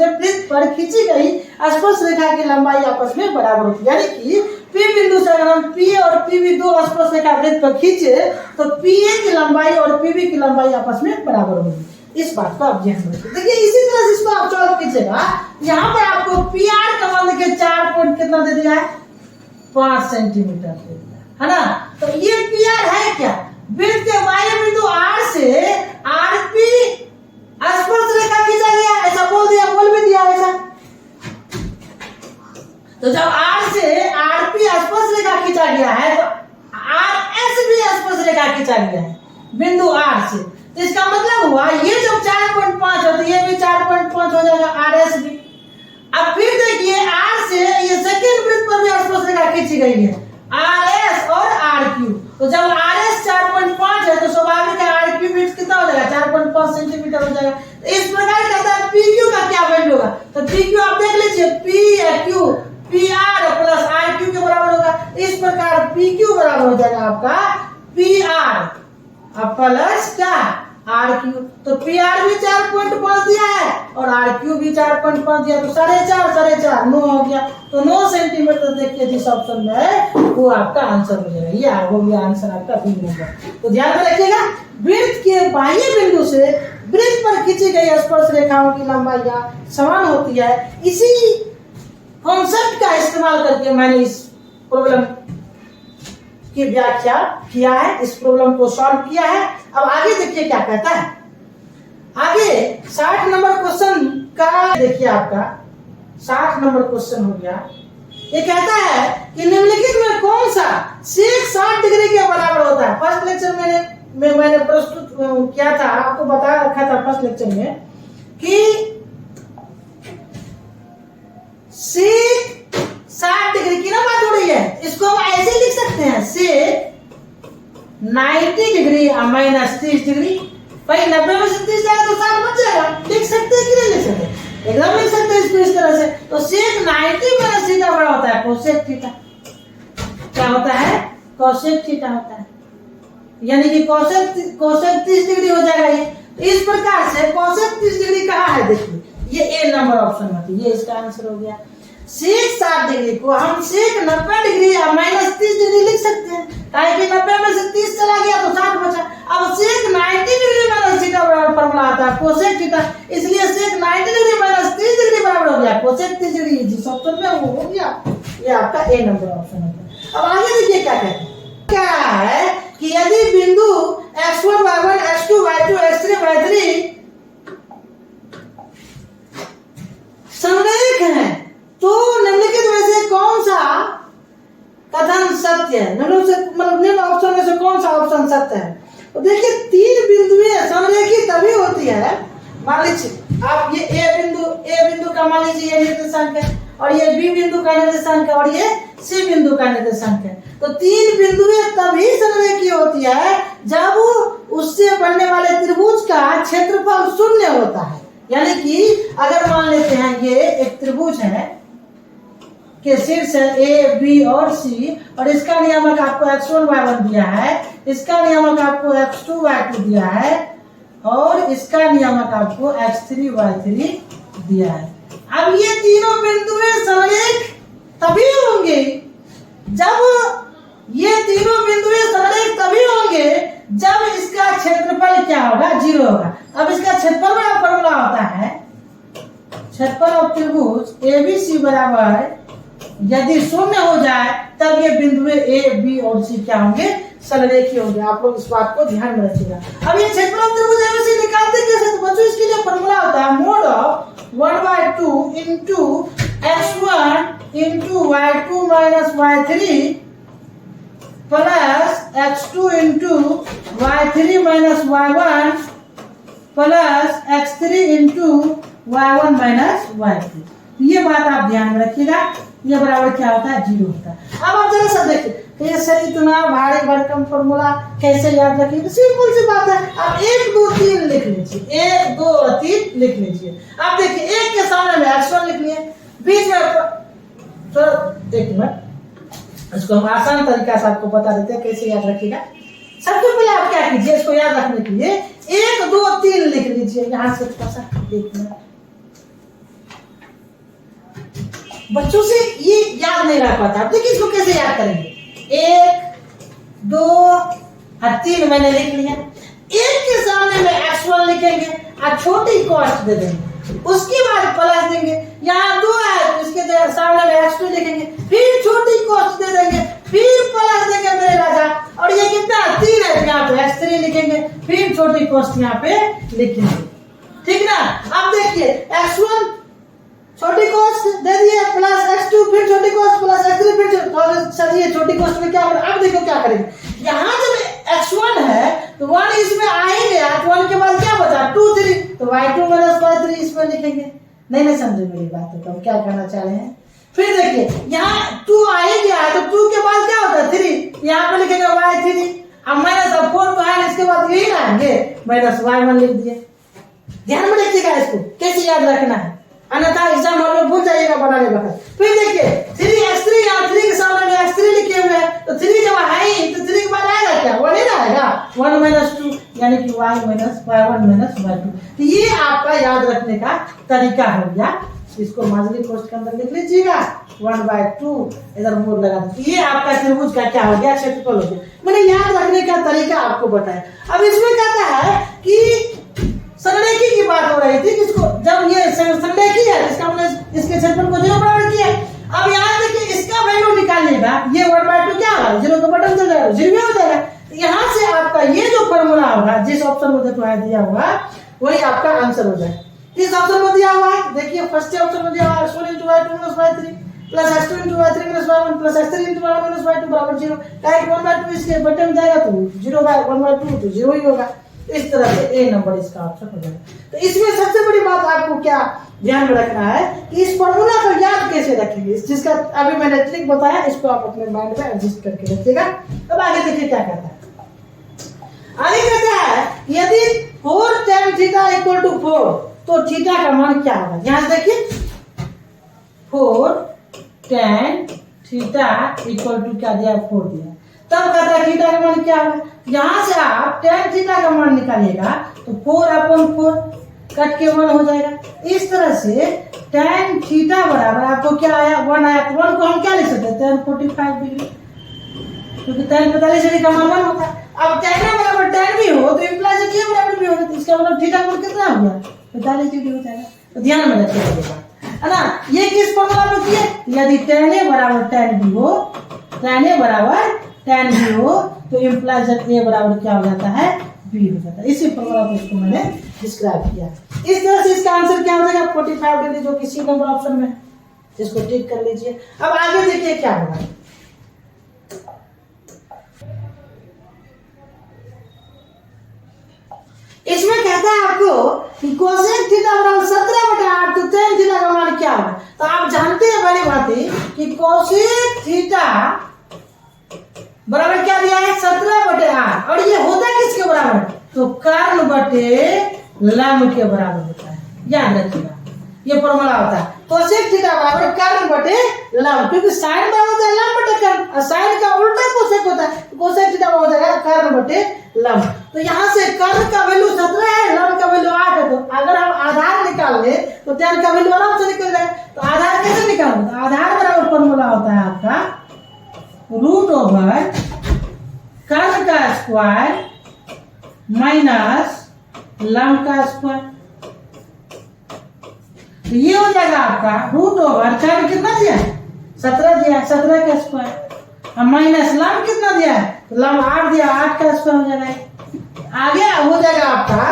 वृत्त पर खींची गई स्पर्श रेखा की लंबाई आपस में बराबर होती है। यानी कि P बिंदु से अगर हम P और PB दो स्पर्श रेखा वृत्त पर खींचे तो PA की लंबाई और PB की लंबाई आपस में बराबर होगी। इस बात को आप ध्यान रखिए। देखिए इसी तरह से इसको आप सॉल्व कीजिएगा। यहाँ पर आपको PR का मान देखिए 4 पॉइंट कितना दे दिया है, 5 सेंटीमीटर दे दिया है ना। तो ये PR है क्या, वृत्त के बाह्य बिंदु R से RP स्पर्श रेखा खींचा गया, ऐसा बोल दिया, बोल भी दिया ऐसा। तो जब R से RP स्पर्श रेखा खींचा गया है तो RS भी स्पर्श रेखा खींचा गया है बिंदु R से। तो इसका मतलब हुआ ये जब 4.5 हो तो ये भी 4.5 हो जाएगा, RS भी। अब फिर देखिए R से ये सेकंड वृत्त पर भी स्पर्श रेखा खींची गई है, RS और RQ। तो जब RS 4.5 है तो स्वाभाविक है RQ वृत्त कितना हो जाएगा, 4.5 सेंटीमीटर हो जाएगा। तो इस प्रकार कहता है PQ का क्या वैल्यू होगा, तो PQ आप देख लीजिए, PQ PR प्लस RQ के बराबर होगा। इस प्रकार PQ बराबर हो जाएगा आपका PR प्लस क्या RQ। तो PR भी 4.5 दिया है और RQ भी 4.5 दिया, तो 4.5 9 हो गया। तो 9 सेंटीमीटर देखिए जिस ऑप्शन में है वो आपका आंसर हो जाएगा। ये हो गया आंसर आपका बी नंबर। तो ध्यान में रखिएगा, वृत्त के बाह्य बिंदु से वृत्त पर खींची गई स्पर्श रेखाओं की लंबाई समान होती है। इसी कॉन्सेप्ट का इस्तेमाल करके मैंने इस प्रॉब्लम की व्याख्या किया है, इस प्रॉब्लम को सॉल्व किया है। अब आगे देखिए क्या कहता है। आगे 60 नंबर क्वेश्चन का देखिए, आपका 60 नंबर क्वेश्चन हो गया। ये कहता है कि निम्नलिखित में कौन सा सेक 60 डिग्री के बराबर होता है। फर्स्ट लेक्चर मैंने प्रस्तुत किया था, आपको बता रखा था फर्स्ट लेक्चर में कि सेक 60 डिग्री की ना बात हो रही है। इसको हम ऐसे लिख सकते हैं, सेक 90 डिग्री माइनस 30 डिग्री। भाई 90 में से 30 जाएगा तो 60 बच जाएगा। लिख सकते हैं कि नहीं लिख सकते, एकदम लिख सकते हैं इसको इस तरह से। तो सेक 90 माइनस थीटा बड़ा होता है कोसेक थीटा। क्या होता है, कोसेक थीटा होता है। यानी कि कोसेक 30 डिग्री हो जाएगा ये। तो इस प्रकार से कोसेक 30 डिग्री कहाँ है, देखिए ये ए नंबर ऑप्शन में, ये इसका आंसर हो गया। सेक 60 डिग्री को हम सेक 90 डिग्री या माइनस 30 डिग्री लिख सकते हैं, ताकि 90 में से 30 चला गया तो 60 बचा। अब सेक 90 डिग्री माइनस थीटा बराबर फॉर्मूला आता है कोसेक थीटा, इसलिए सेक 90 डिग्री माइनस 30 डिग्री बराबर हो गया कोसेक 30 डिग्री। जिस ऑप्शन में वो हो गया, ये आपका ए नंबर ऑप्शन होता है। अब आगे देखिए क्या कहते हैं, क्या है कि यदि बिंदु x1 y1 x2 y2 x3 y3 समरेख है तो निम्नलिखित में से कौन सा कथन सत्य है। निम्न ऑप्शन में से कौन सा ऑप्शन सत्य है। तो देखिए 3 बिंदुएं समरेखी तभी होती है, मान लीजिए आप ये ए बिंदु का मान लीजिए ये निर्देशांक है, और ये बी बिंदु का निर्देशांक है, और ये सी बिंदु का निर्देशांक है। तो 3 बिंदुएं तभी समरेखी होती है जब उससे बनने वाले त्रिभुज का क्षेत्रफल 0 होता है। यानी कि अगर मान लेते हैं ये एक त्रिभुज है के शीर्ष है ए बी और सी, और इसका नियामक आपको x1 y1 दिया है, इसका नियामक आपको x2 y2 दिया है, और इसका नियामक आपको x3 y3 दिया है। अब ये तीनों बिंदुएं समरेख तभी होंगे जब ये तीनों बिंदुएं समरेख तभी होंगे जब इसका क्षेत्रफल क्या होगा, 0 होगा। अब इसका क्षेत्रफल का फॉर्मूला होता है, क्षेत्रफल ऑफ त्रिभुज एबीसी बराबर यदि 0 हो जाए तब ये बिंदुएं ए बी और सी क्या होंगे, समरेखी होंगे। आप लोग इस बात को ध्यान में रखिएगा। अब ये क्षेत्रफल ऑफ त्रिभुज एबीसी निकालते कैसे, तो बच्चों इसके लिए फॉर्मूला होता है mode of 1/2 into x1 into y2 minus y3 plus x2 into y3 minus y1 plus x3 into y1 minus y3। ये बात आप ध्यान में रखिएगा। ये बराबर क्या होता है, 0 होता है। अब आप जरा सा देखिए, तो ये सर इतना भारी भरकम फॉर्मूला कैसे याद रखिए, तो सिंपल सी बात है, आप 1 2 3 लिख लीजिए, 1 2 3 लिख लीजिए। आप देखिए 1 के सामने में x1 लिख लिए, बीच में तो एक मिनट, इसको हम आसान तरीका से आपको बता देते हैं कैसे याद रखिएगा। सबसे पहले आप क्या कीजिए, इसको याद रखने के लिए 1 2 3 लिख लीजिए यहाँ से थोड़ा सा। एक मिनट, बच्चों से ये याद नहीं रह पाता। देखिए इसको कैसे याद करेंगे, 1 2 और 3 मैंने लिख लिया। एक के सामने में x1 लिखेंगे और छोटी कॉस्ट दे देंगे, उसके बाद प्लस देंगे। यहाँ 2 है तो इसके सामने में x2 लिखेंगे, फिर छोटी कॉस्ट दे देंगे, फिर प्लस देंगे मेरे राजा। और ये कितना 3 है, यहाँ पे x3 लिखेंगे, फिर छोटी कॉस्ट यहाँ पे लिखेंगे। ठीक ना। अब देखिए x1 छोटी कॉस्ट दे दिए प्लस x2, फिर छोटी कॉस्ट प्लस x3, फिर सर ये छोटी कॉस्ट में क्या होगा। अब देखो क्या करेंगे, यहाँ जब x1 है तो 1 इसमें आएंगे, 1 के बाद क्या बचा 2 3, तो y2 माइनस y3 इसमें लिखेंगे। नहीं समझे मेरी बात, तो हम क्या करना चाह रहे हैं। फिर देखिए यहाँ 2 आएंगे तो 2 के बाद क्या होता है 3, यहाँ पे लिखेंगे y3। अब माइनस 4 तो है, इसके बाद यही आएंगे माइनस y1 लिख दिए। ध्यान में रखिएगा इसको कैसे याद रखना है, अन्यथा एग्जाम हॉल में भूल जाइएगा बनाने वक्त। फिर देखिए 3x3, यहाँ 3 के सामने x3 लिखे हुए हैं, तो 3 जब है तो 3 के बाद आएगा क्या, 1 ही आएगा, 1 माइनस 2 यानी कि y minus y1 minus y2। तो ये आपका याद रखने का तरीका हो गया। इसको मार्जिनल कॉस्ट के अंदर लिख लीजिएगा 1/2, इधर मोड़ लगा दीजिए। ये आपका त्रिभुज का क्या हो गया, क्षेत्रफल हो गया। मैंने याद रखने का तरीका आपको बताया। अब इसमें कहता है कि संरेखी की बात हो रही थी, किसको, जब ये संरेखी है इसका मतलब इसके क्षेत्रफल को 0 बराबर किया। अब यहाँ देखिए इसका वैल्यू निकालिएगा, ये 1/2 क्या होगा, 0 का बटन चल जाएगा, 0 हो जाएगा। यहाँ से आपका ये जो फॉर्मूला होगा, जिस ऑप्शन में देखो दिया हुआ वही आपका आंसर हो जाएगा। इस ऑप्शन में दिया हुआ है, देखिए फर्स्ट ऑप्शन में दिया हुआ है x1 × y2 − y3 plus x2 × y3 − y1 plus x3 × y1 − y2 बराबर 0। डायरेक्ट 1/2 इसके बटन में जाएगा तो 0/1/2 तो 0 ही होगा। इस तरह से ए नंबर इसका ऑप्शन हो जाएगा। तो इसमें सबसे बड़ी बात आपको क्या ध्यान में रखना है कि इस फॉर्मूला को याद कैसे रखेंगे, जिसका अभी मैंने ट्रिक बताया, इसको आप अपने माइंड में एडजस्ट करके रखिएगा। अब आगे देखिए क्या कहता है। आगे कहता है यदि 4 tan थीटा = 4 तो थीटा का मान क्या होगा। यहाँ से देखिए 4 tan थीटा = क्या दिया, 4 दिया। तब कहता है थीटा का मान क्या होगा। यहाँ से आप tan थीटा का मान निकालिएगा तो 4/4 कट के 1 हो जाएगा। इस तरह से tan थीटा बराबर आपको क्या आया, 1 आया। 1 को हम क्या लिख सकते हैं, tan 45 डिग्री, क्योंकि tan 45 डिग्री का मान 1 होता है। अब tan बराबर tan भी हो तो इम्प्लाई से बराबर भी होगा, तो इसका मतलब थीटा का मान कितना हो गया, 45 डिग्री हो जाएगा। तो ध्यान में रखिएगा ये बात, है ना। ये किस फॉर्मूला में किए, यदि tan A बराबर tan B हो, tan A बराबर tan B हो तो इम्प्लाई A बराबर क्या हो जाता है, B हो जाता है। इसी फॉर्मूला को इसको मैंने डिस्क्राइब किया। इस तरह से इसका आंसर क्या हो जाएगा, 45 डिग्री, जो कि सी नंबर ऑप्शन में, इसको टिक कर लीजिए। अब आगे देखिए क्या होगा। इसमें कहता है आपको कि कोसेक थीटा बराबर 17/8 तो tan थीटा का मान क्या होगा। तो आप जानते हैं भली भांति कि कोसेक थीटा बराबर क्या दिया है, 17/8, और ये होता है किसके बराबर, तो कर्ण बटे लंब के बराबर होता है। याद रखिएगा ये फॉर्मूला होता है, कोसेक थीटा बराबर कर्ण बटे लंब, क्योंकि साइन बराबर होता है लंब बटे कर्ण, और साइन का उल्टा कोसेक होता है, कोसेक थीटा हो जाएगा कर्ण बटे लंब। तो यहाँ से कर्ण का वैल्यू 17 है, लंब का वैल्यू 8 है। तो अगर हम आधार निकाल ले तो tan का वैल्यू आराम से निकल जाएगा। तो आधार कैसे निकालेंगे, तो आधार बराबर फॉर्मूला होता है आपका √/, कर्ण का स्क्वायर माइनस लंब का स्क्वायर। तो ये हो जाएगा आपका √/, कर्ण कितना दिया है, 17 दिया है, 17 का स्क्वायर, और माइनस लंब कितना दिया है, तो लंब 8 दिया, 8 का स्क्वायर हो जाएगा। आगे हो जाएगा आपका,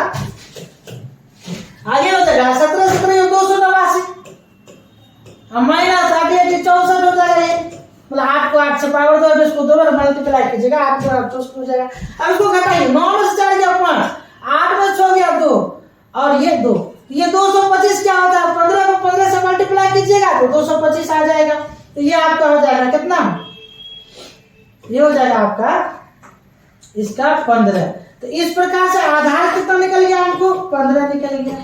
आगे हो जाएगा 17 17 289, और माइनस 8 64 हो जाएगा। ये मतलब 8 को 8 से पावर दो, इसको 2 बार मल्टीप्लाई कीजिएगा, 8 को 8 64 हो जाएगा। अब इसको घटाइए, 9 में से 4 गया 5, 8 में 6 गया 2, और ये 2, ये 225 क्या होता है, 15 को 15 से मल्टीप्लाई कीजिएगा तो 225 आ जाएगा। तो ये आपका हो जाएगा कितना, ये हो जाएगा आपका इसका 15। तो इस प्रकार से आधार कितना निकल गया, हमको 15 निकल गया।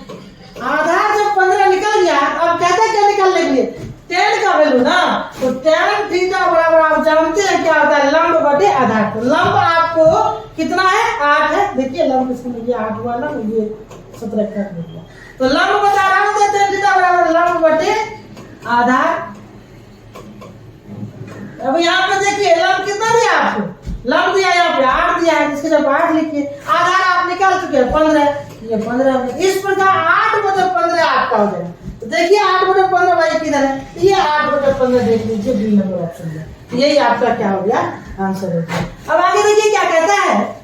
आधार जब 15 निकल गया, अब कहते क्या निकालने के लिए, tan का वैल्यू ना, तो ये 8 हुआ ना, ये 17 का हो गया। तो लंब बता रहा हूँ, tan थीटा बराबर लंब बटे आधार। अब यहाँ पे देखिए लंब कितना दिया आपको, लंब दिया यहाँ पे 8 दिया है, जिसके जब 8 लिखिए, आधार आप निकाल चुके हैं 15, ये 15। इस प्रकार 8/15 आपका हो जाएगा। तो देखिए 8/15 भाई किधर है, ये 8/15 देख लीजिए, बी नंबर ऑप्शन में। यही आपका क्या हो गया, आंसर हो गया। अब आगे देखिए क्या कहता है,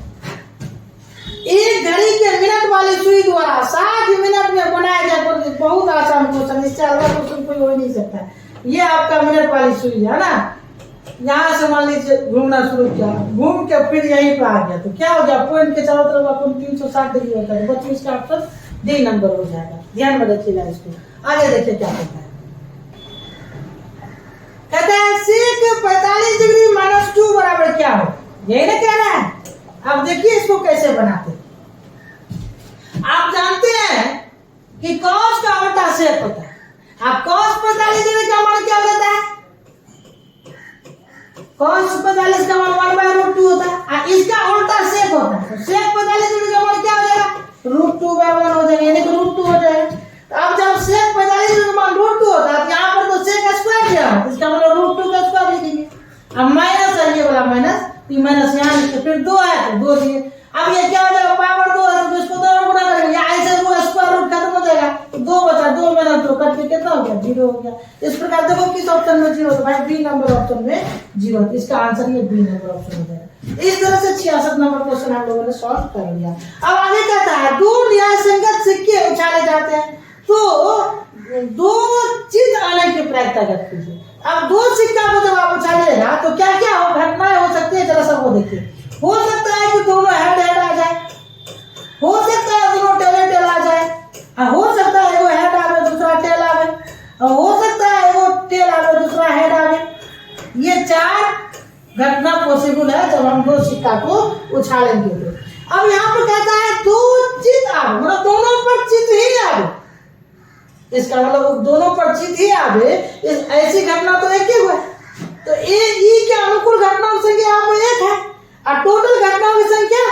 एक घड़ी के मिनट वाली सुई द्वारा 60 मिनट में बनाया गया। बहुत आसान क्वेश्चन, इससे अलग क्वेश्चन कोई हो ही नहीं सकता। ये आपका मिनट वाली सुई है ना, यहाँ से मान लीजिए घूमना शुरू किया, घूम के फिर यहीं पे आ गया, तो क्या हो गया, पॉइंट के चारों तरफ अपन 360 डिग्री होता है। बच्चों इसका ऑप्शन डी नंबर हो जाएगा। ध्यान में रखिएगा इसको। आगे देखिए क्या कहता है, कहता है sec 45 डिग्री -2 बराबर क्या हो, यही ना कह रहा है। अब देखिए इसको कैसे बनाते। आप जानते हैं कि cos का उल्टा sec होता है। अब cos 45 डिग्री का मान क्या होता है, cos 45 का मान 1/√2 होता है। इसका उल्टा sec होता है, तो sec 45 डिग्री का मान क्या हो जाएगा, √2/1 हो जाएगा, यानी कि √2 हो जाएगा। तो अब जब sec 45 डिग्री का मान √2 होता है, तो यहाँ पर तो sec स्क्वायर दिया है, इसका मतलब √2 का स्क्वायर लिखेंगे। अब माइनस है, ये वाला माइनस, ये माइनस यहाँ लिखते, फिर 2 है तो 2 दिए। अब ये क्या हो जाएगा, पावर 2 है तो इसको 2 गुना करेंगे, या ऐसे स्क्वायर रूट खत्म हो जाएगा, 2 बचा, 2 में 2 कट के कितना हो गया, 0 हो गया। इस प्रकार देखो किस ऑप्शन में 0 तो भाई बी नंबर ऑप्शन में 0, इसका आंसर ये बी नंबर ऑप्शन हो जाएगा। इस तरह से 66 नंबर क्वेश्चन हम लोगों ने सॉल्व कर लिया। अब आगे कहता है, दो न्याय संगत सिक्के उछाले जाते हैं, तो दो चीज आने की प्रयत्न कीजिए। अब 2 सिक्का को जब आप उछालिएगा तो क्या क्या घटनाएं हो सकती है, जरा सब वो देखिए। हो सकता है कि दोनों हेड हेड आ जाए, हो सकता है दोनों टेल टेल आ जाए, हो सकता है वो हेड आवे दूसरा टेल आवे, और हो सकता है वो टेल आवे दूसरा हेड आवे। ये 4 घटना पॉसिबल है जब हम 2 सिक्का को उछालेंगे। अब यहाँ पर कहता है 2 चित आवे, मतलब दोनों पर चित ही आवे, इसका मतलब दोनों पर चित ही आवे। इस ऐसी घटना तो एक ही हुआ, तो ए ई के अनुकूल घटनाओं की संख्या यहाँ पर 1 है और टोटल घटनाओं की संख्या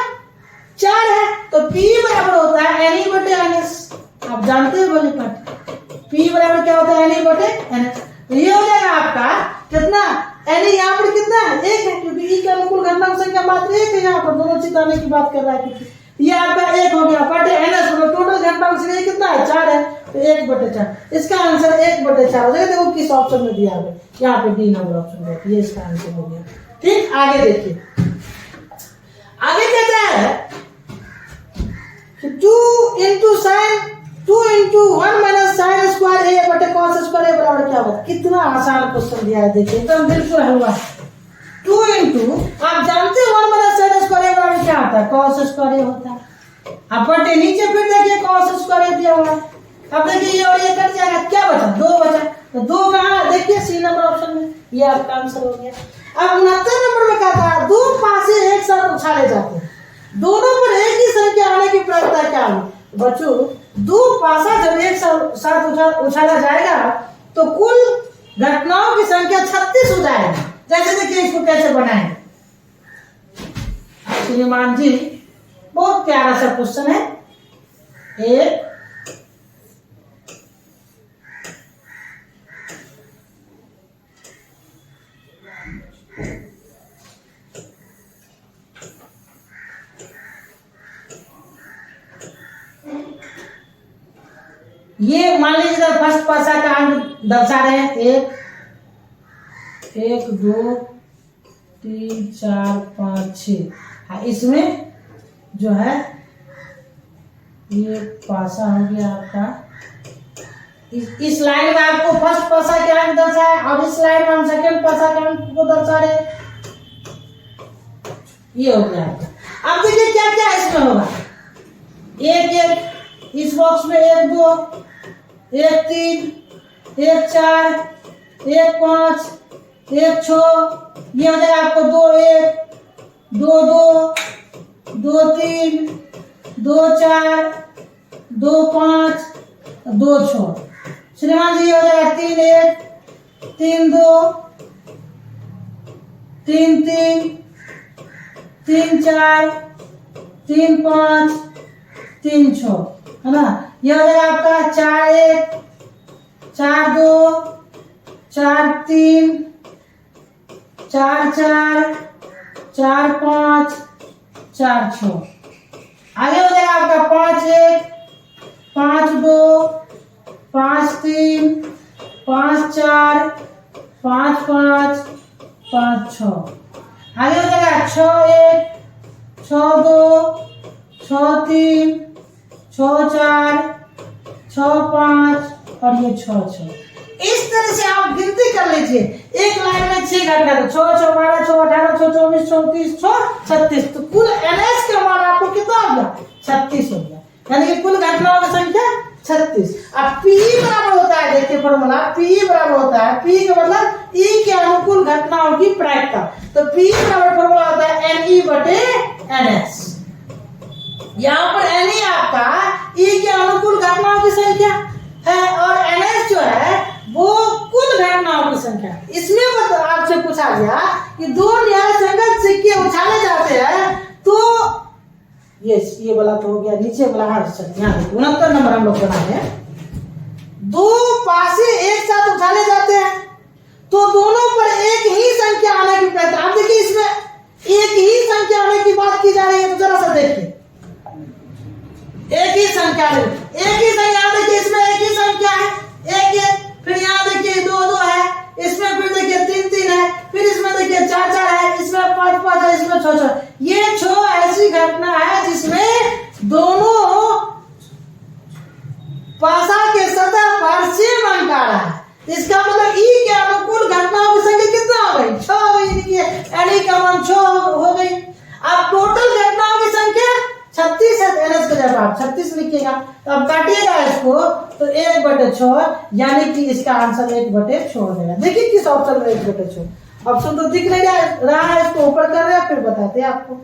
4 है, तो P बराबर होता है NE/NS। आप जानते हो बोले पाठ, P बराबर क्या होता है, NE/NS। तो ये हो जाएगा आपका कितना, NE यहाँ पर कितना है, 1 है, क्योंकि E के अनुकूल घटनाओं की संख्या मात्र 1 है। यहाँ पर दोनों चिताने की बात कर रहा है, क्योंकि ये आपका 1 हो गया, बटे NS टोटल घटनाओं की संख्या कितना है, 4 है, तो 1/4। इसका आंसर 1/4 हो जाएगा। देखो किस ऑप्शन में दिया है, यहाँ पे डी नंबर ऑप्शन है, ये इसका आंसर हो गया। ठीक, आगे देखिए, आगे कहता है 2 × 1 - sin स्क्वायर ए बटे cos स्क्वायर ए बराबर क्या होगा। कितना आसान क्वेश्चन दिया है, देखिए एकदम बिल्कुल हलवा। 2 × आप जानते हो 1 - sin स्क्वायर ए बराबर क्या होता है, cos स्क्वायर ए होता है। अब बटे नीचे फिर देखिए cos स्क्वायर ए दिया हुआ है। अब देखिए ये और ये कट जाएगा, क्या बचा, 2 बचा, तो 2 कहाँ, देखिए सी नंबर ऑप्शन में, ये आपका आंसर हो गया। अब 69 नंबर में कहता है 2 पासे एक साथ उछाले जाते हैं, दोनों पर एक ही संख्या आने की प्रवृत्ति क्या है। बच्चों 2 पासा जब एक साथ उछाला जाएगा तो कुल घटनाओं की संख्या 36 हो जाएगी। जैसे देखिए इसको कैसे बनाएंगे, श्रीमान जी बहुत प्यारा सा क्वेश्चन है। एक ये मान लीजिए फर्स्ट पासा का अंक दर्शा रहे हैं 1 2 3 4 5 6। इसमें जो है ये पासा हो गया आपका, इस लाइन में आपको फर्स्ट पासा के अंक दर्शाए और इस लाइन में हम सेकंड पासा के अंक को दर्शा रहे, ये हो गया आपका। अब देखिए क्या क्या इसमें होगा, 1 इस बॉक्स में 1 2 1 3 1 4 1 5 1 6, ये हो जाएगा आपको 2 1 2 2 2 3 2 4 2 5 2 6। श्रीमान जी हो जाएगा 3 1 3 2 3 3 3 4 3 5 3 6 है ना। ये हो जाएगा आपका 4 1 4 2 4 3 4 4 4 5 4 6। आगे हो जाएगा आपका 5 1 5 2 5 3 5 4 5 5 5 6। आगे हो जाएगा 6 1 6 2 6 3 6 4 6 5 और ये 6 6। इस तरह से आप गिनती कर लीजिए। एक लाइन में 6 घटना, 6 6 12 6 18 6 24 34 6 36। तो कुल NH का मान आपको कितना हो गया? 36 हो गया। यानी कि कुल घटनाओं की संख्या 36। अब P बराबर होता है, देखिए फॉर्मूला P बराबर होता है, P का मतलब E के अनुकूल घटनाओं की प्रायिकता। तो P बराबर फॉर्मूला होता है NE बटे NS। यहाँ पर NE आपका E के अनुकूल घटनाओं की संख्या है और NS जो है वो कुल घटनाओं की संख्या। इसमें आपसे पूछा गया कि दो न्याय संगत सिक्के उछाले जाते हैं तो ये वाला तो हो गया, नीचे वाला यहाँ 69 नंबर हम लोग बनाए हैं। दो पासे एक साथ उछाले जाते हैं तो दोनों पर एक ही संख्या आने की प्रयत्न। आप देखिए इसमें एक ही संख्या आने की बात की जा रही है, तो जरा सा देखिए एक ही संख्या देखिए, इसमें एक ही संख्या है 1 1, फिर यहाँ देखिए 2 2 है, इसमें फिर देखिए 3 3 है, फिर इसमें देखिए 4 4 है, इसमें 5 5 है, इसमें 6 6। ये 6 ऐसी घटना है जिसमें दोनों पासा के सतह पर सेम अंक आ रहा है। इसका मतलब ई के अनुकूल घटनाओं की संख्या कितना हो गई? 6 हो गई। देखिए एनी का मान 6 हो गई। अब टोटल घटनाओं की संख्या 36 है। NS का जब आप 36 लिखिएगा तो अब काटिएगा इसको तो 1/6, यानी कि इसका आंसर 1/6 हो जाएगा। देखिए किस ऑप्शन में 1/6 ऑप्शन तो दिख नहीं रहा है, इसको ऊपर कर रहे हैं फिर बताते हैं आपको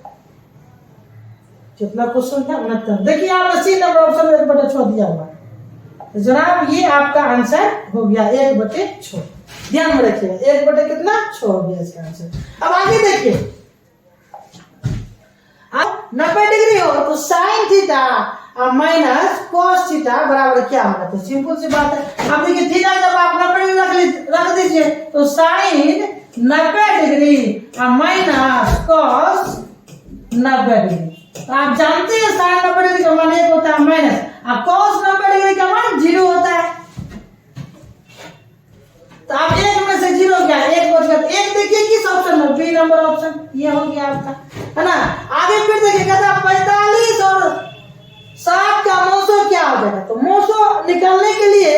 कितना क्वेश्चन था। 69 देखिए आप सी नंबर ऑप्शन में 1/6 दिया हुआ है। तो जनाब ये आपका आंसर हो गया 1/6। ध्यान में रखिएगा 1 कितना 6 हो गया इसका आंसर। अब आगे देखिए 90 डिग्री हो तो sine theta minus cos theta बराबर क्या होगा? तो सिंपल सी बात है। अब देखिए थीटा जब आप 90 डिग्री रख दीजिए तो sine 90 degree minus cos 90 degree. तो आप जानते हैं साइन 90 डिग्री का मान 1 होता है माइनस, और कॉस 90 डिग्री का मान 0 होता है। तो आप एक में से 0 गया, एक बच गया। एक देखिए किस ऑप्शन में? बी नंबर ऑप्शन ये हो गया आपका, है ना। आगे फिर देखिए कहता 45 और 60 का मोसो क्या हो जाएगा? तो मोसो निकालने के लिए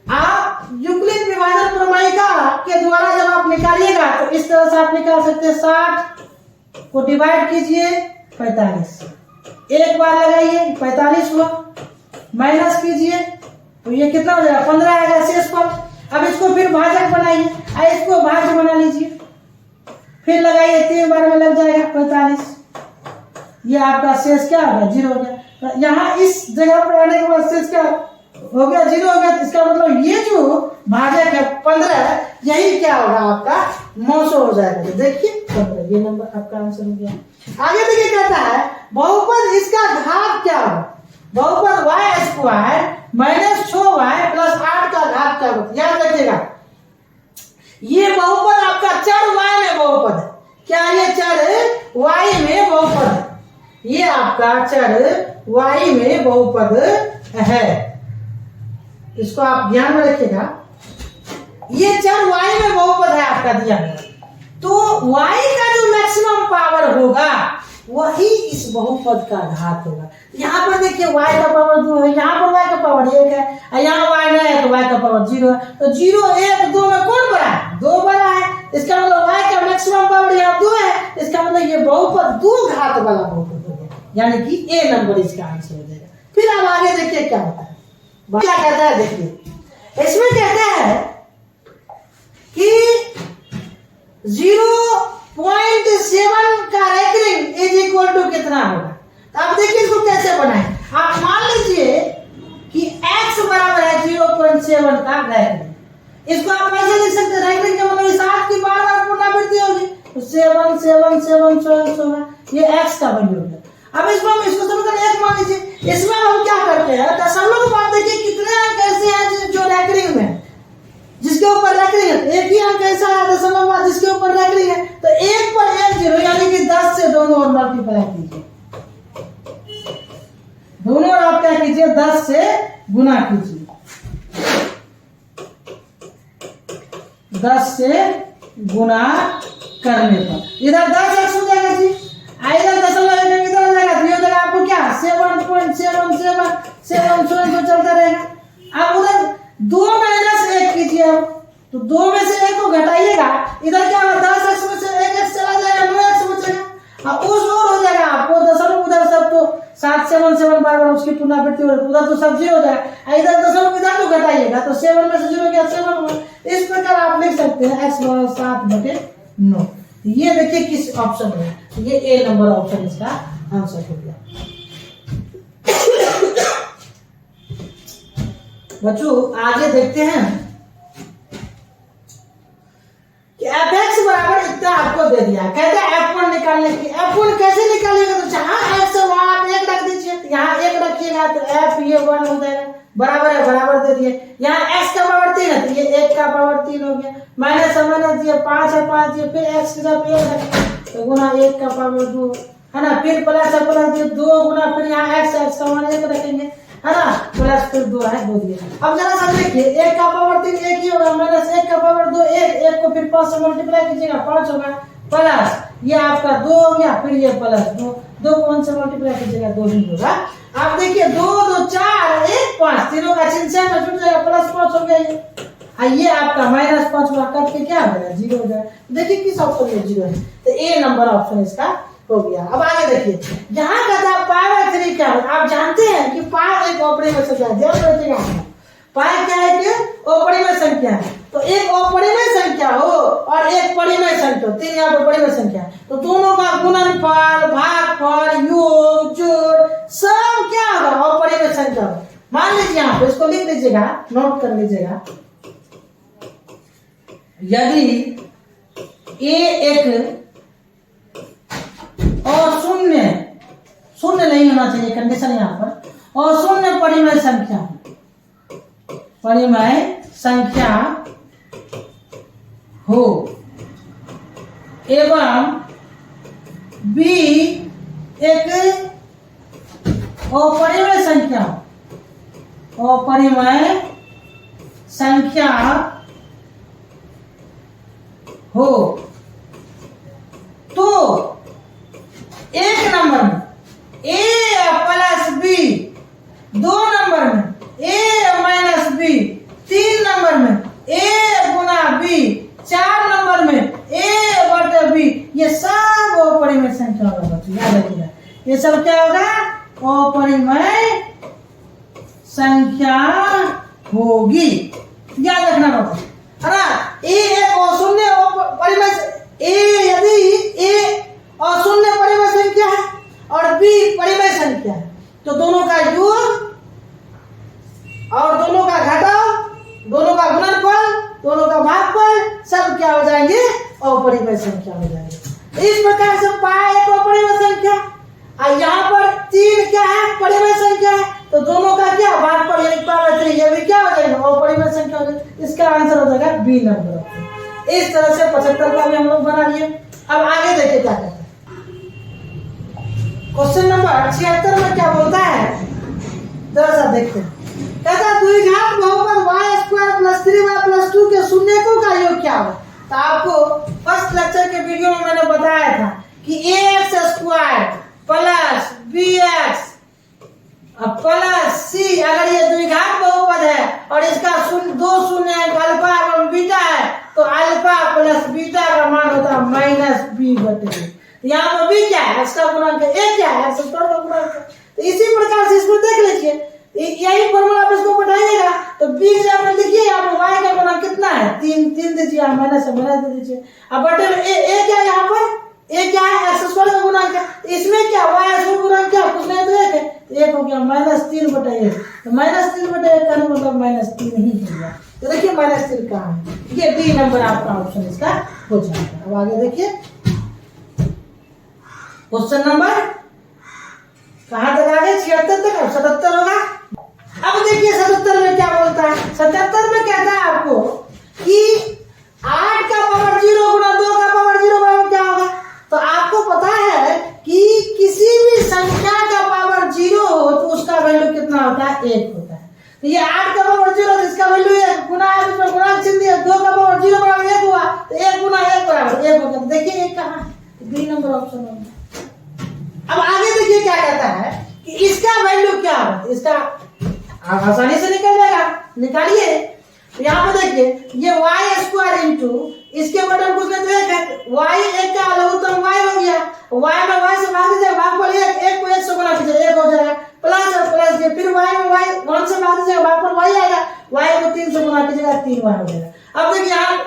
आप यूक्लिड विभाजन प्रमेयिका के द्वारा जब आप निकालिएगा तो इस तरह से आप निकाल सकते हैं। 60 को डिवाइड कीजिए 45, एक बार लगाइए 45 हुआ, माइनस कीजिए तो ये कितना हो जाएगा? 15 आएगा शेष पर। अब इसको फिर भाजक बनाइए, इसको भाज्य बना लीजिए, फिर लगाइए 3 बार में लग जाएगा 45। ये आपका शेष क्या होगा? 0 हो गया। तो यहाँ इस जगह पर आने के बाद शेष क्या हो गया? 0 हो गया। इसका मतलब ये जो भाजक है 15, यही क्या होगा? आपका 900 हो जाएगा। तो देखिए 15 ये नंबर आपका आंसर हो गया। आगे देखिए कहता है बहुपद इसका घात क्या होगा? बहुपद y² माइनस 6y प्लस 8 का घात क्या होगा? याद रखिएगा ये बहुपद आपका चर y में बहुपद है। क्या ये चर y में बहुपद है? ये आपका चर y में बहुपद है, इसको आप ध्यान में रखिएगा। ये चर y में बहुपद है आपका दिया गया, तो y का जो मैक्सिमम पावर होगा वही इस बहुपद का घात होगा। यहाँ पर देखिए y का पावर 2 है, यहाँ पर y का पावर 1 है, यहाँ y नहीं है तो y का पावर 0 है। तो 0 1 2 में कौन बड़ा है? 2 बड़ा है। इसका मतलब y का मैक्सिमम पावर यहाँ 2 है। इसका मतलब ये बहुपद 2 घात वाला बहुपद हो गया, यानी कि A नंबर इसका आंसर हो जाएगा। फिर अब आगे देखिए क्या होता है, क्या कहता है। देखिए इसमें कहता है कि 0.7 का रैंकिंग इज इक्वल टू कितना होगा? तो आप देखिए इसको कैसे बनाएं। आप मान लीजिए कि x बराबर है 0.7 का रैंकिंग। इसको आप कैसे लिख सकते हैं? रैंकिंग का मतलब 7 की बार पुनरावृत्ति होगी तो 7 7 7 7 7 ये x का वैल्यू होगा। अब इसको हम इसको समीकरण 1 मान लीजिए। इसमें हम क्या करते हैं, दशमलव के बाद देखिए कितने अंक ऐसे हैं जो रैंकिंग में, जिसके ऊपर रैंकिंग है। एक ही अंक ऐसा है दशमलव के बाद जिसके ऊपर रैंकिंग है, तो 1 पर 1 0, यानी कि 10 से दोनों और मल्टीप्लाई कीजिए, दोनों और आप क्या कीजिए 10 से गुना कीजिए, 10 से गुना करने पर इधर 10x हो जाएगा जी, इधर दशमलव इधर हो जाएगा, तो ये हो जाएगा आपको क्या 7.777 तो चलता रहेगा। अब उधर 2 - 1 कीजिए, अब तो 2 में से 1 को घटाइएगा, इधर क्या होगा 10x में से 1x चला जाएगा, 9x बचेगा। अब उस और हो जाएगा आपको दशमलव, उधर सब तो 777 बार उसकी पुनरावृत्ति हो रही है, उधर तो सब 0 हो जाएगा, इधर दशमलव इधर तो घटाइएगा, तो 7 में से 0 गया 7 हुआ। इस प्रकार आप लिख सकते हैं x बराबर 7/9। ये देखिए किस ऑप्शन में, ये ए नंबर ऑप्शन इसका आंसर हो गया। बच्चों आगे देखते हैं कि fx बराबर इतना आपको दे दिया, कहते हैं f1 निकालने की। f1 कैसे निकालेगा, तो जहां x है वहां आप 1 रख दीजिए, यहाँ 1 रखिएगा तो f ये 1 हो जाएगा, बराबर है बराबर दे दिए। यहाँ x का पावर 3 है तो ये 1 का पावर 3 हो गया, माइनस है माइनस दिए, 5 है 5 दिए, फिर x की जब 1 रखें तो गुना 1 का पावर 2 है ना, फिर प्लस है प्लस दिए 2 गुना, फिर यहाँ x का मान 1 रखेंगे है ना, प्लस फिर 2 है 2 दिए। अब जरा सा देखिए 1 का पावर 3 1 ही होगा, माइनस 1 का पावर 2 1 को फिर 5 से मल्टीप्लाई कीजिएगा 5 होगा, प्लस ये आपका 2 हो गया, फिर ये प्लस 2 को 1 से मल्टीप्लाई कीजिएगा 2 ही होगा। आप देखिए 2 2 4 1 5 तीनों का चिन्ह सेम है, छूट जाएगा, प्लस 5 हो गया ये आपका माइनस 5 हुआ, कट के क्या हो जाएगा 0 हो जाएगा। देखिए किस ऑप्शन में 0 है, तो ए नंबर ऑप्शन इसका हो गया। अब आगे देखिए यहाँ कहता है π/3 क्या है, आप जानते हैं कि पाई एक ऑपरिमेय संख्या है, ध्यान रखिएगा, पाई क्या है कि अपरिमेय संख्या है, तो एक अपरिमेय संख्या हो और एक परिमेय संख्या, 3 यहाँ पर परिमेय संख्या, तो दोनों का गुणनफल भागफल योग जोड़ सब क्या होगा अपरिमेय संख्या। मान लीजिए यहाँ पे इसको लिख लीजिएगा, नोट कर लीजिएगा, यदि ए एक और शून्य नहीं होना चाहिए कंडीशन यहाँ पर, और शून्य परिमेय संख्या हो एवं बी एक अपरिमेय संख्या हो, तो एक नंबर में a प्लस बी, 2 नंबर में a माइनस बी, 3 नंबर में a गुना बी, 4 नंबर में a बटे बी, ये सब अपरिमेय संख्या होगा। याद रखिएगा ये सब क्या होगा अपरिमेय संख्या होगी, याद रखना होगा है ना। a एक और शून्य परिमेय, a यदि a और शून्य परिमेय संख्या है और b परिमेय संख्या है, तो दोनों का योग और दोनों का घटाव, दोनों का गुणनफल, दोनों का भागफल सब क्या हो जाएंगे अपरिमेय संख्या हो जाएंगे। इस प्रकार से पाई एक अपरिमेय संख्या और यहाँ पर 3 क्या है परिमेय संख्या है, तो दोनों का क्या भागफल यानी π/3 ये भी क्या हो जाएगा अपरिमेय संख्या हो जाएगा। इसका आंसर हो जाएगा बी नंबर। इस तरह से 75 का भी हम लोग बना लिए। अब आगे देखिए क्या कहते हैं, क्वेश्चन नंबर 76 में क्या बोलता है, जरा सा देखते हैं। कहता है द्विघात बहुपद y² + 3y + 2 के शून्यकों का योग क्या होगा। तो आपको फर्स्ट लेक्चर के वीडियो में मैंने बताया था कि ax² + bx + c अगर ये द्विघात बहुपद है और इसका 2 शून्य है, अल्फा एवं बीटा है, तो अल्फा + बीटा का मान होता है -b/a। यहाँ पर b क्या है, x का गुणांक है, a क्या है, x² का गुणांक है। तो इसी प्रकार से इसको देख लीजिए, यही फॉर्मूला आप इसको बढ़ाइएगा तो b से आप लिखिए, यहाँ पर y का गुणांक कितना है 3 दीजिए, यहाँ माइनस दे दीजिए। अब बटे में a क्या है, यहाँ पर a क्या है x² का गुणांक है, इसमें क्या y का गुणांक क्या कुछ नहीं तो 1 है, तो 1 हो गया -3/1, तो -3/1 का मतलब -3 ही हो गया। तो देखिए -3 कहाँ है, ये डी नंबर आपका ऑप्शन इसका हो जाएगा। अब आगे देखिए क्वेश्चन नंबर कहाँ तक आ गए? 76 तक। अब 77 होगा। अब देखिए 77 में क्या बोलता है? 77 में कहता है आपको कि 8 का पावर 0 गुना 2 का पावर 0 बराबर क्या होगा? तो आपको पता है कि किसी भी संख्या का पावर 0 हो तो उसका वैल्यू कितना होता है? 1 होता है। तो ये 8 का पावर 0 तो इसका वैल्यू 1 गुना है, इसमें गुणा चिन्ह दिया, 2 का पावर 0 बराबर 1 हुआ तो 1 गुना 1 बराबर 1 होगा। देखिए 1 कहाँ है? 3 नंबर ऑप्शन में। अब आगे देखिए क्या कहता है कि इसका वैल्यू क्या होगा? इसका आसानी से निकल जाएगा, निकालिए। यहाँ पे देखिए ये वाई स्क्वायर इंटू इसके बटन कुछ नहीं तो एक है, वाई एक का लघुत्तम वाई हो गया, वाई में वाई से भाग दीजिए, भागफल एक को 1 से गुणा कीजिए 1 हो जाएगा, प्लस के फिर वाई में वाई 1 से भाग दीजिए, भागफल वाई आएगा, वाई को 3 से गुणा कीजिएगा 3 वाई हो जाएगा। अब देखिए यहाँ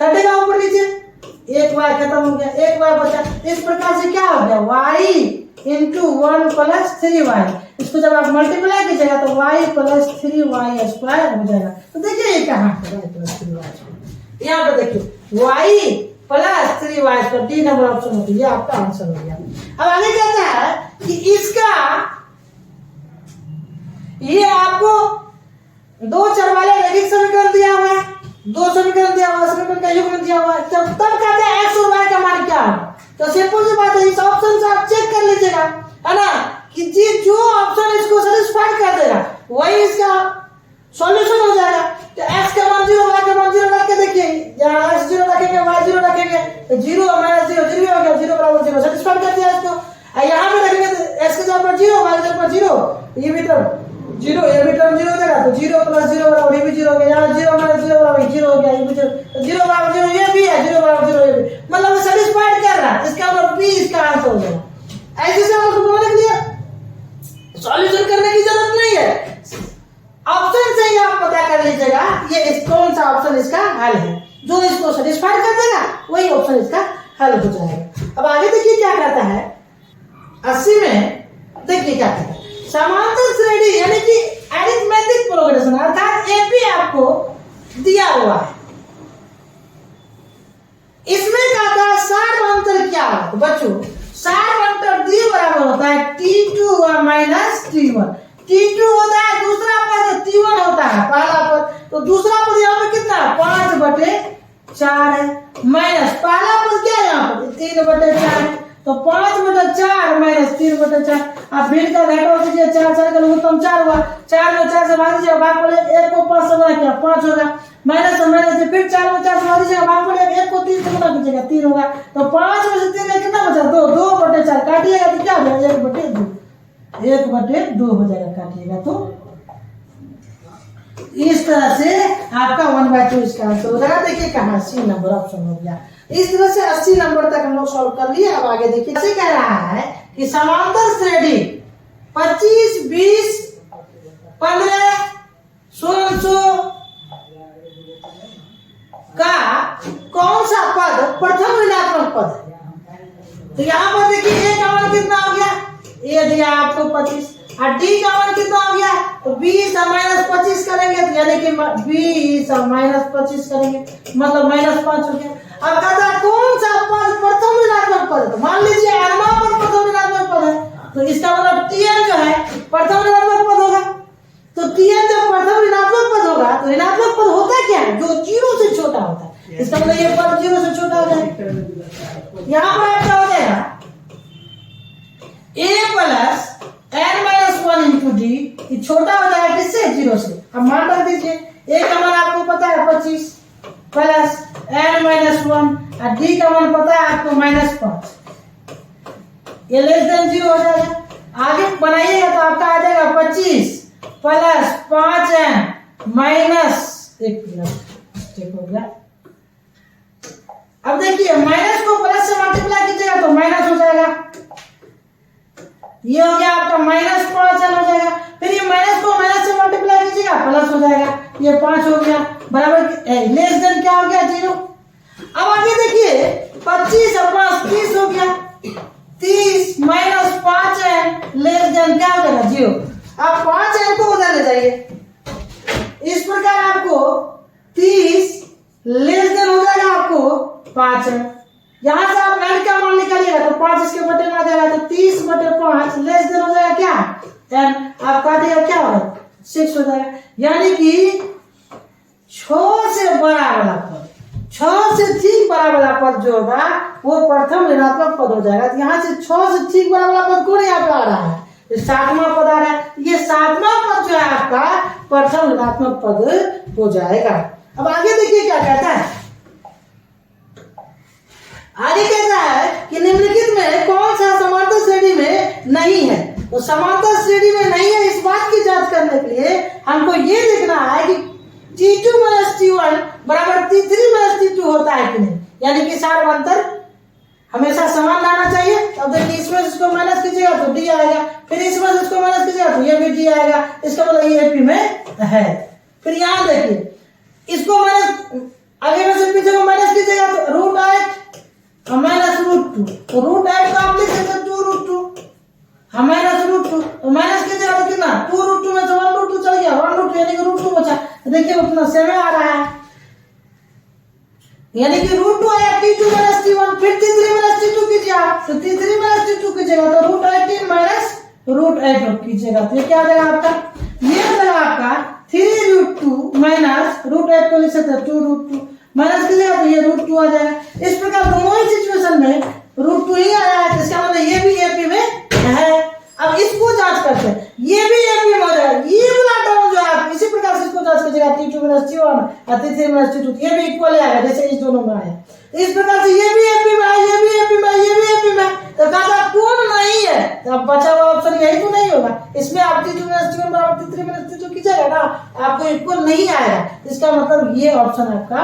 कटेगा ऊपर नीचे, एक वाई खत्म हो गया, एक वाई बचा। इस प्रकार से क्या हो गया? वाई इंटू 1 प्लस 3y। इसको जब आप मल्टीप्लाई कीजिएगा तो y प्लस 3y स्क्वायर हो जाएगा। तो देखिए ये कहाँ है? y plus 3y square. यहाँ पे देखिए y plus 3y square 3 number option होती है, आपका आंसर हो गया। अब आगे कहता है कि इसका ये आपको 2 चर वाले रैखिक समीकरण दिया हुआ है, 2 समीकरण दिया हुआ है, समीकरण का युग्म दिया हुआ है। तब कहते हैं x और y का मान क्या है? तो सिंपल सी बात है, इस ऑप्शन से आप चेक कर लीजिएगा, है ना, कि जी जो ऑप्शन इसको सेटिस्फाई कर देगा वही इसका सॉल्यूशन हो जाएगा। तो x का मान 0, y का मान 0 रख के देखिए, यहाँ x 0 रखेंगे, y 0 रखेंगे तो 0 माइनस 0 0 हो गया, 0 बराबर 0 सेटिस्फाई कर दिया इसको। यहाँ पे रखेंगे तो x के जगह पर 0, y के जगह पर 0, ये भी टर्म 0, ये भी टर्म 0 हो जाएगा तो 0 प्लस 0 बराबर ये भी 0 हो गया, यहाँ 0 माइनस 0 बराबर 0 हो गया, ये भी 0, तो 0 बराबर 0 ये भी है, 0 बराबर 0 ये भी, मतलब सेटिस्फाइड कर रहा है। इसका मतलब बी इसका आंसर हो जाएगा। ऐसे से हम उसको बोलने के लिए सॉल्यूशन करने की जरूरत नहीं है, ऑप्शन से ही आप पता कर लीजिएगा ये कौन सा ऑप्शन इसका हल है, जो इसको सेटिस्फाई कर देगा वही ऑप्शन इसका हल हो जाएगा। अब आगे देखिए क्या कहता है 80 में, देखिए क्या कहता है, समांतर श्रेणी यानी कि अरिथमेटिक प्रोग्रेशन अर्थात एपी आपको दिया हुआ है, इसमें कहता है सार अंतर क्या है? तो बच्चों सार अंतर डी बराबर होता है t2 माइनस t1। t2 होता है दूसरा पद, t1 होता है पहला पद, तो दूसरा पद यहाँ पे कितना है? 5/4 है, माइनस पहला पद क्या है यहाँ पर? 3/4 है, तो 5/4 माइनस 3/4। आप फिर का घटाओ कीजिए, 4 4 का लघुत्तम 4 हुआ, 4 में 4 से भाग दीजिए, भागफल 1 को 5 से गुणा किया 5 होगा, माइनस से माइनस से फिर 4 में 4 से भाग दीजिए, भागफल 1 को 3 से गुणा कीजिएगा 3 होगा, तो 5 में से 3 का कितना बचा? 2, 2/4 काटिएगा तो क्या हो जाएगा? 1/2 हो जाएगा, काटिएगा तो इस तरह से आपका 1/2 इसका आंसर हो जाएगा। देखिए कहाँ 80 नंबर ऑप्शन हो गया। इस तरह से 80 नंबर तक हम लोग सॉल्व कर लिए। अब आगे देखिए ऐसे कह रहा है कि समांतर श्रेणी 25 20 15 1600 का कौन सा पद प्रथम ऋणात्मक पद है? तो यहाँ पर देखिए a का मान कितना हो गया? a दिया आपको 25 और d का मान कितना हो गया? तो 20 और माइनस 25 करेंगे तो यानी कि 20 और माइनस 25 करेंगे मतलब -5 हो गया। अब कहता है कौन सा पद प्रथम ऋणात्मक पद है? तो मान लीजिए अरमा पद प्रथम ऋणात्मक पद है, तो इसका मतलब tn जो है प्रथम ऋणात्मक पद होगा। तो tn जब प्रथम ऋणात्मक पद होगा तो ऋणात्मक पद होता क्या है? जो 0 से छोटा होता है, इसका मतलब ये पद 0 से छोटा हो जाएगा। यहाँ पर क्या हो जाएगा? a plus n minus 1 into D, ये छोटा हो जाएगा किससे? 0 से। अब मान रख दीजिए a का मान आपको पता है 25 प्लस n माइनस 1 और d का मान पता है आपको -5, ये लेस देन 0 हो जाएगा। आगे बनाइएगा तो आपका आ जाएगा 25 प्लस 5n माइनस 1 हो गया। अब देखिए माइनस को प्लस से मल्टीप्लाई कीजिएगा तो माइनस हो जाएगा, ये हो गया आपका -5n हो जाएगा। फिर ये माइनस को माइनस से मल्टीप्लाई कीजिएगा प्लस हो जाएगा, ये 5 हो गया बराबर लेस देन क्या हो गया? 0। अब आगे देखिए 25 और 5 30 हो गया, 30 माइनस 5n लेस देन क्या हो जाएगा? 0। अब 5n को उधर ले जाइए, इस प्रकार आपको 30 लेस देन हो जाएगा आपको 5n। यहां से आप n का मान निकालिएगा तो 5 इसके बटे में आ जाएगा, तो 30/5 लेस देन 6 हो जाएगा। यानी कि 6 से बड़ा वाला पद, 6 से ठीक बड़ा वाला पद जो होगा वो प्रथम ऋणात्मक पद हो जाएगा। तो यहाँ से 6 से ठीक बड़ा वाला पद कौन यहाँ पे आ रहा है? 7वां पद आ रहा है। ये 7वां पद जो है आपका प्रथम ऋणात्मक पद हो जाएगा। अब आगे देखिए क्या कहता है। आगे कहता है कि निम्नलिखित में कौन सा समांतर श्रेणी में नहीं है। तो समांतर श्रेणी में नहीं है, इस बात की जांच करने के लिए हमको ये देखना है कि T2 - T1 बराबर T3 - T2 होता है कि नहीं। यानी कि सार्वंतर हमेशा समान लाना चाहिए। अब देखिए इसमें इसको माइनस कीजिएगा तो डी आएगा, फिर इसमें इसको माइनस कीजिएगा तो ये भी डी आएगा। इसका मतलब ये एपी में है। फिर यहाँ देखिए इसको माइनस आगे में से पीछे को माइनस कीजिएगा तो √8 माइनस √2, तो √8 को आप लिख सकते हैं 2√2 माइनस √2, तो माइनस कीजिएगा तो कितना 2√2 में से 1√2 चल गया, 1√2 यानी कि √2 बचा। देखिए उतना सेम आ रहा है, यानी कि √2 आया। T2 - T1 फिर T3 - T2 कीजिए आप, तो T3 - T2 कीजिएगा तो √18 माइनस √8 कीजिएगा तो ये क्या आ जाएगा आपका? ये आ जाएगा आपका 3√2 माइनस √8 को लिख सकते हैं 2√2 माइनस कीजिएगा तो ये √2 आ जाएगा। इस प्रकार दोनों ही सिचुएशन में √2 ही आया है, इसका मतलब ये भी एपी में है। अब इसको जांच करते हैं, ये भी एपी में हो जाएगा। ये वाला टर्म जो है इसी प्रकार से इसको जांच कीजिएगा T2 - T1 और T3 - T2, ये भी इक्वल आएगा जैसे इस दोनों में आया। इस प्रकार से ये भी एपी में है, ये भी एपी में, ये भी एपी में। तो कहा कौन नहीं है? तो अब बचा हुआ ऑप्शन यही तो नहीं होगा। इसमें आप T2 - T1 बराबर T3 - T2 कीजिएगा ना, आपको इक्वल नहीं आएगा। इसका मतलब ये ऑप्शन आपका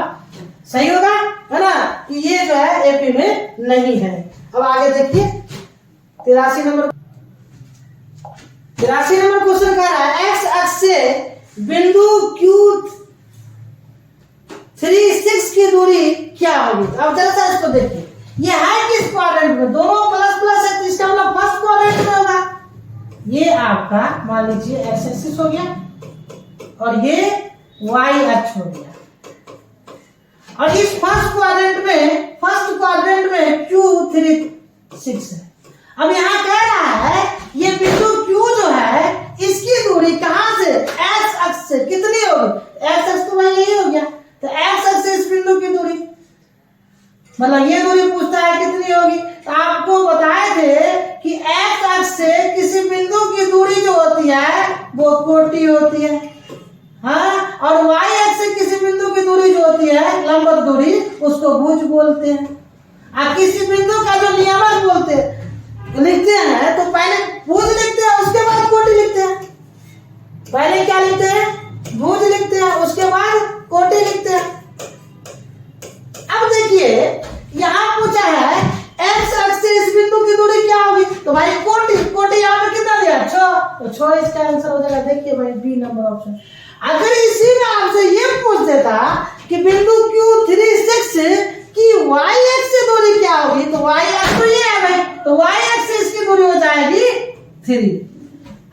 सही होगा, है ना, कि ये जो है एपी में नहीं है। अब आगे देखिए 83 नंबर क्वेश्चन कह रहा है एक्स अक्ष से बिंदु Q36 की दूरी क्या होगी। अब जरा सा इसको देखिए, ये है किस क्वाड्रेंट में? दोनों प्लस प्लस है, तो इसका मतलब फर्स्ट क्वाड्रेंट में होगा। ये आपका मान लीजिए एक्स एक्सिस हो गया और ये वाई अक्ष हो गया। और इस फर्स्ट क्वाड्रेंट में Q36 है। अब यहाँ कह रहा है ये बिंदु Q जो है इसकी दूरी कहां से? एक्स अक्ष से कितनी होगी? एक्स अक्ष तो वही यही हो गया, तो एक्स अक्ष से इस बिंदु की दूरी मतलब ये दूरी पूछता है कितनी होगी। तो आपको बताए थे कि एक्स अक्ष से किसी बिंदु की दूरी जो होती है वो कोटि होती है, हाँ, और वाई अक्ष से किसी बिंदु की दूरी जो होती है लंबवत दूरी उसको भुज बोलते हैं। और किसी बिंदु का जो नियामक लिखते हैं तो पहले भुज लिखते हैं उसके बाद कोटि लिखते हैं। पहले क्या लिखते हैं? भुज लिखते हैं, उसके बाद कोटि लिखते हैं। अब देखिए यहाँ पूछा है एक्स अक्ष से इस बिंदु की दूरी क्या होगी, तो भाई कोटि यहाँ पर कितना दिया? 6, तो 6 इसका आंसर हो जाएगा। देखिए भाई बी नंबर ऑप्शन। अगर इसी में आपसे ये पूछ देता कि बिंदु Q36 की वाई एक्स से दूरी क्या होगी, तो वाई एक्स तो ये है भाई, तो वाई एक्स से इसकी दूरी हो जाएगी 3,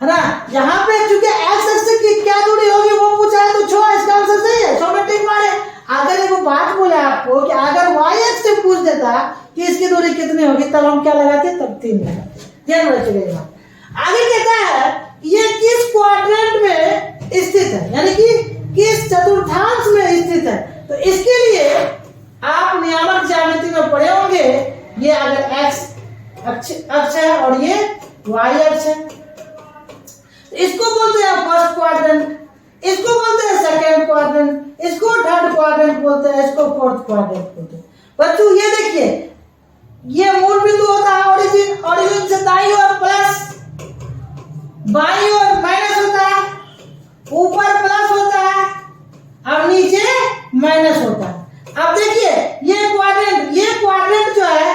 है ना। यहाँ पे चूंकि एक्स एक्स की क्या दूरी होगी वो पूछा है तो 6 इसका आंसर सही है, 6 में टिक मारे। अगर एक बात बोले आपको कि अगर वाई एक्स से पूछ देता कि इसकी दूरी कितनी होगी तब हम क्या लगाते? तब 3 लगाते। ध्यान रखिएगा। आगे कहता है ये किस क्वाड्रेंट में स्थित है, यानी कि किस चतुर्थांश में स्थित है। तो इसके लिए आप नियामक ज्यामिति में पढ़े होंगे, ये अगर एक्स अक्ष है और ये वाई अक्ष है, इसको बोलते हैं फर्स्ट क्वाड्रेंट, इसको बोलते हैं सेकंड क्वाड्रेंट, इसको थर्ड क्वाड्रेंट बोलते हैं, इसको फोर्थ क्वाड्रेंट बोलते हैं। बच्चों ये देखिए ये मूल बिंदु होता है ओरिजिन से दाईं ओर प्लस, बाईं ओर माइनस होता है, ऊपर प्लस होता है और नीचे माइनस होता है। अब देखिए ये क्वाड्रेंट जो है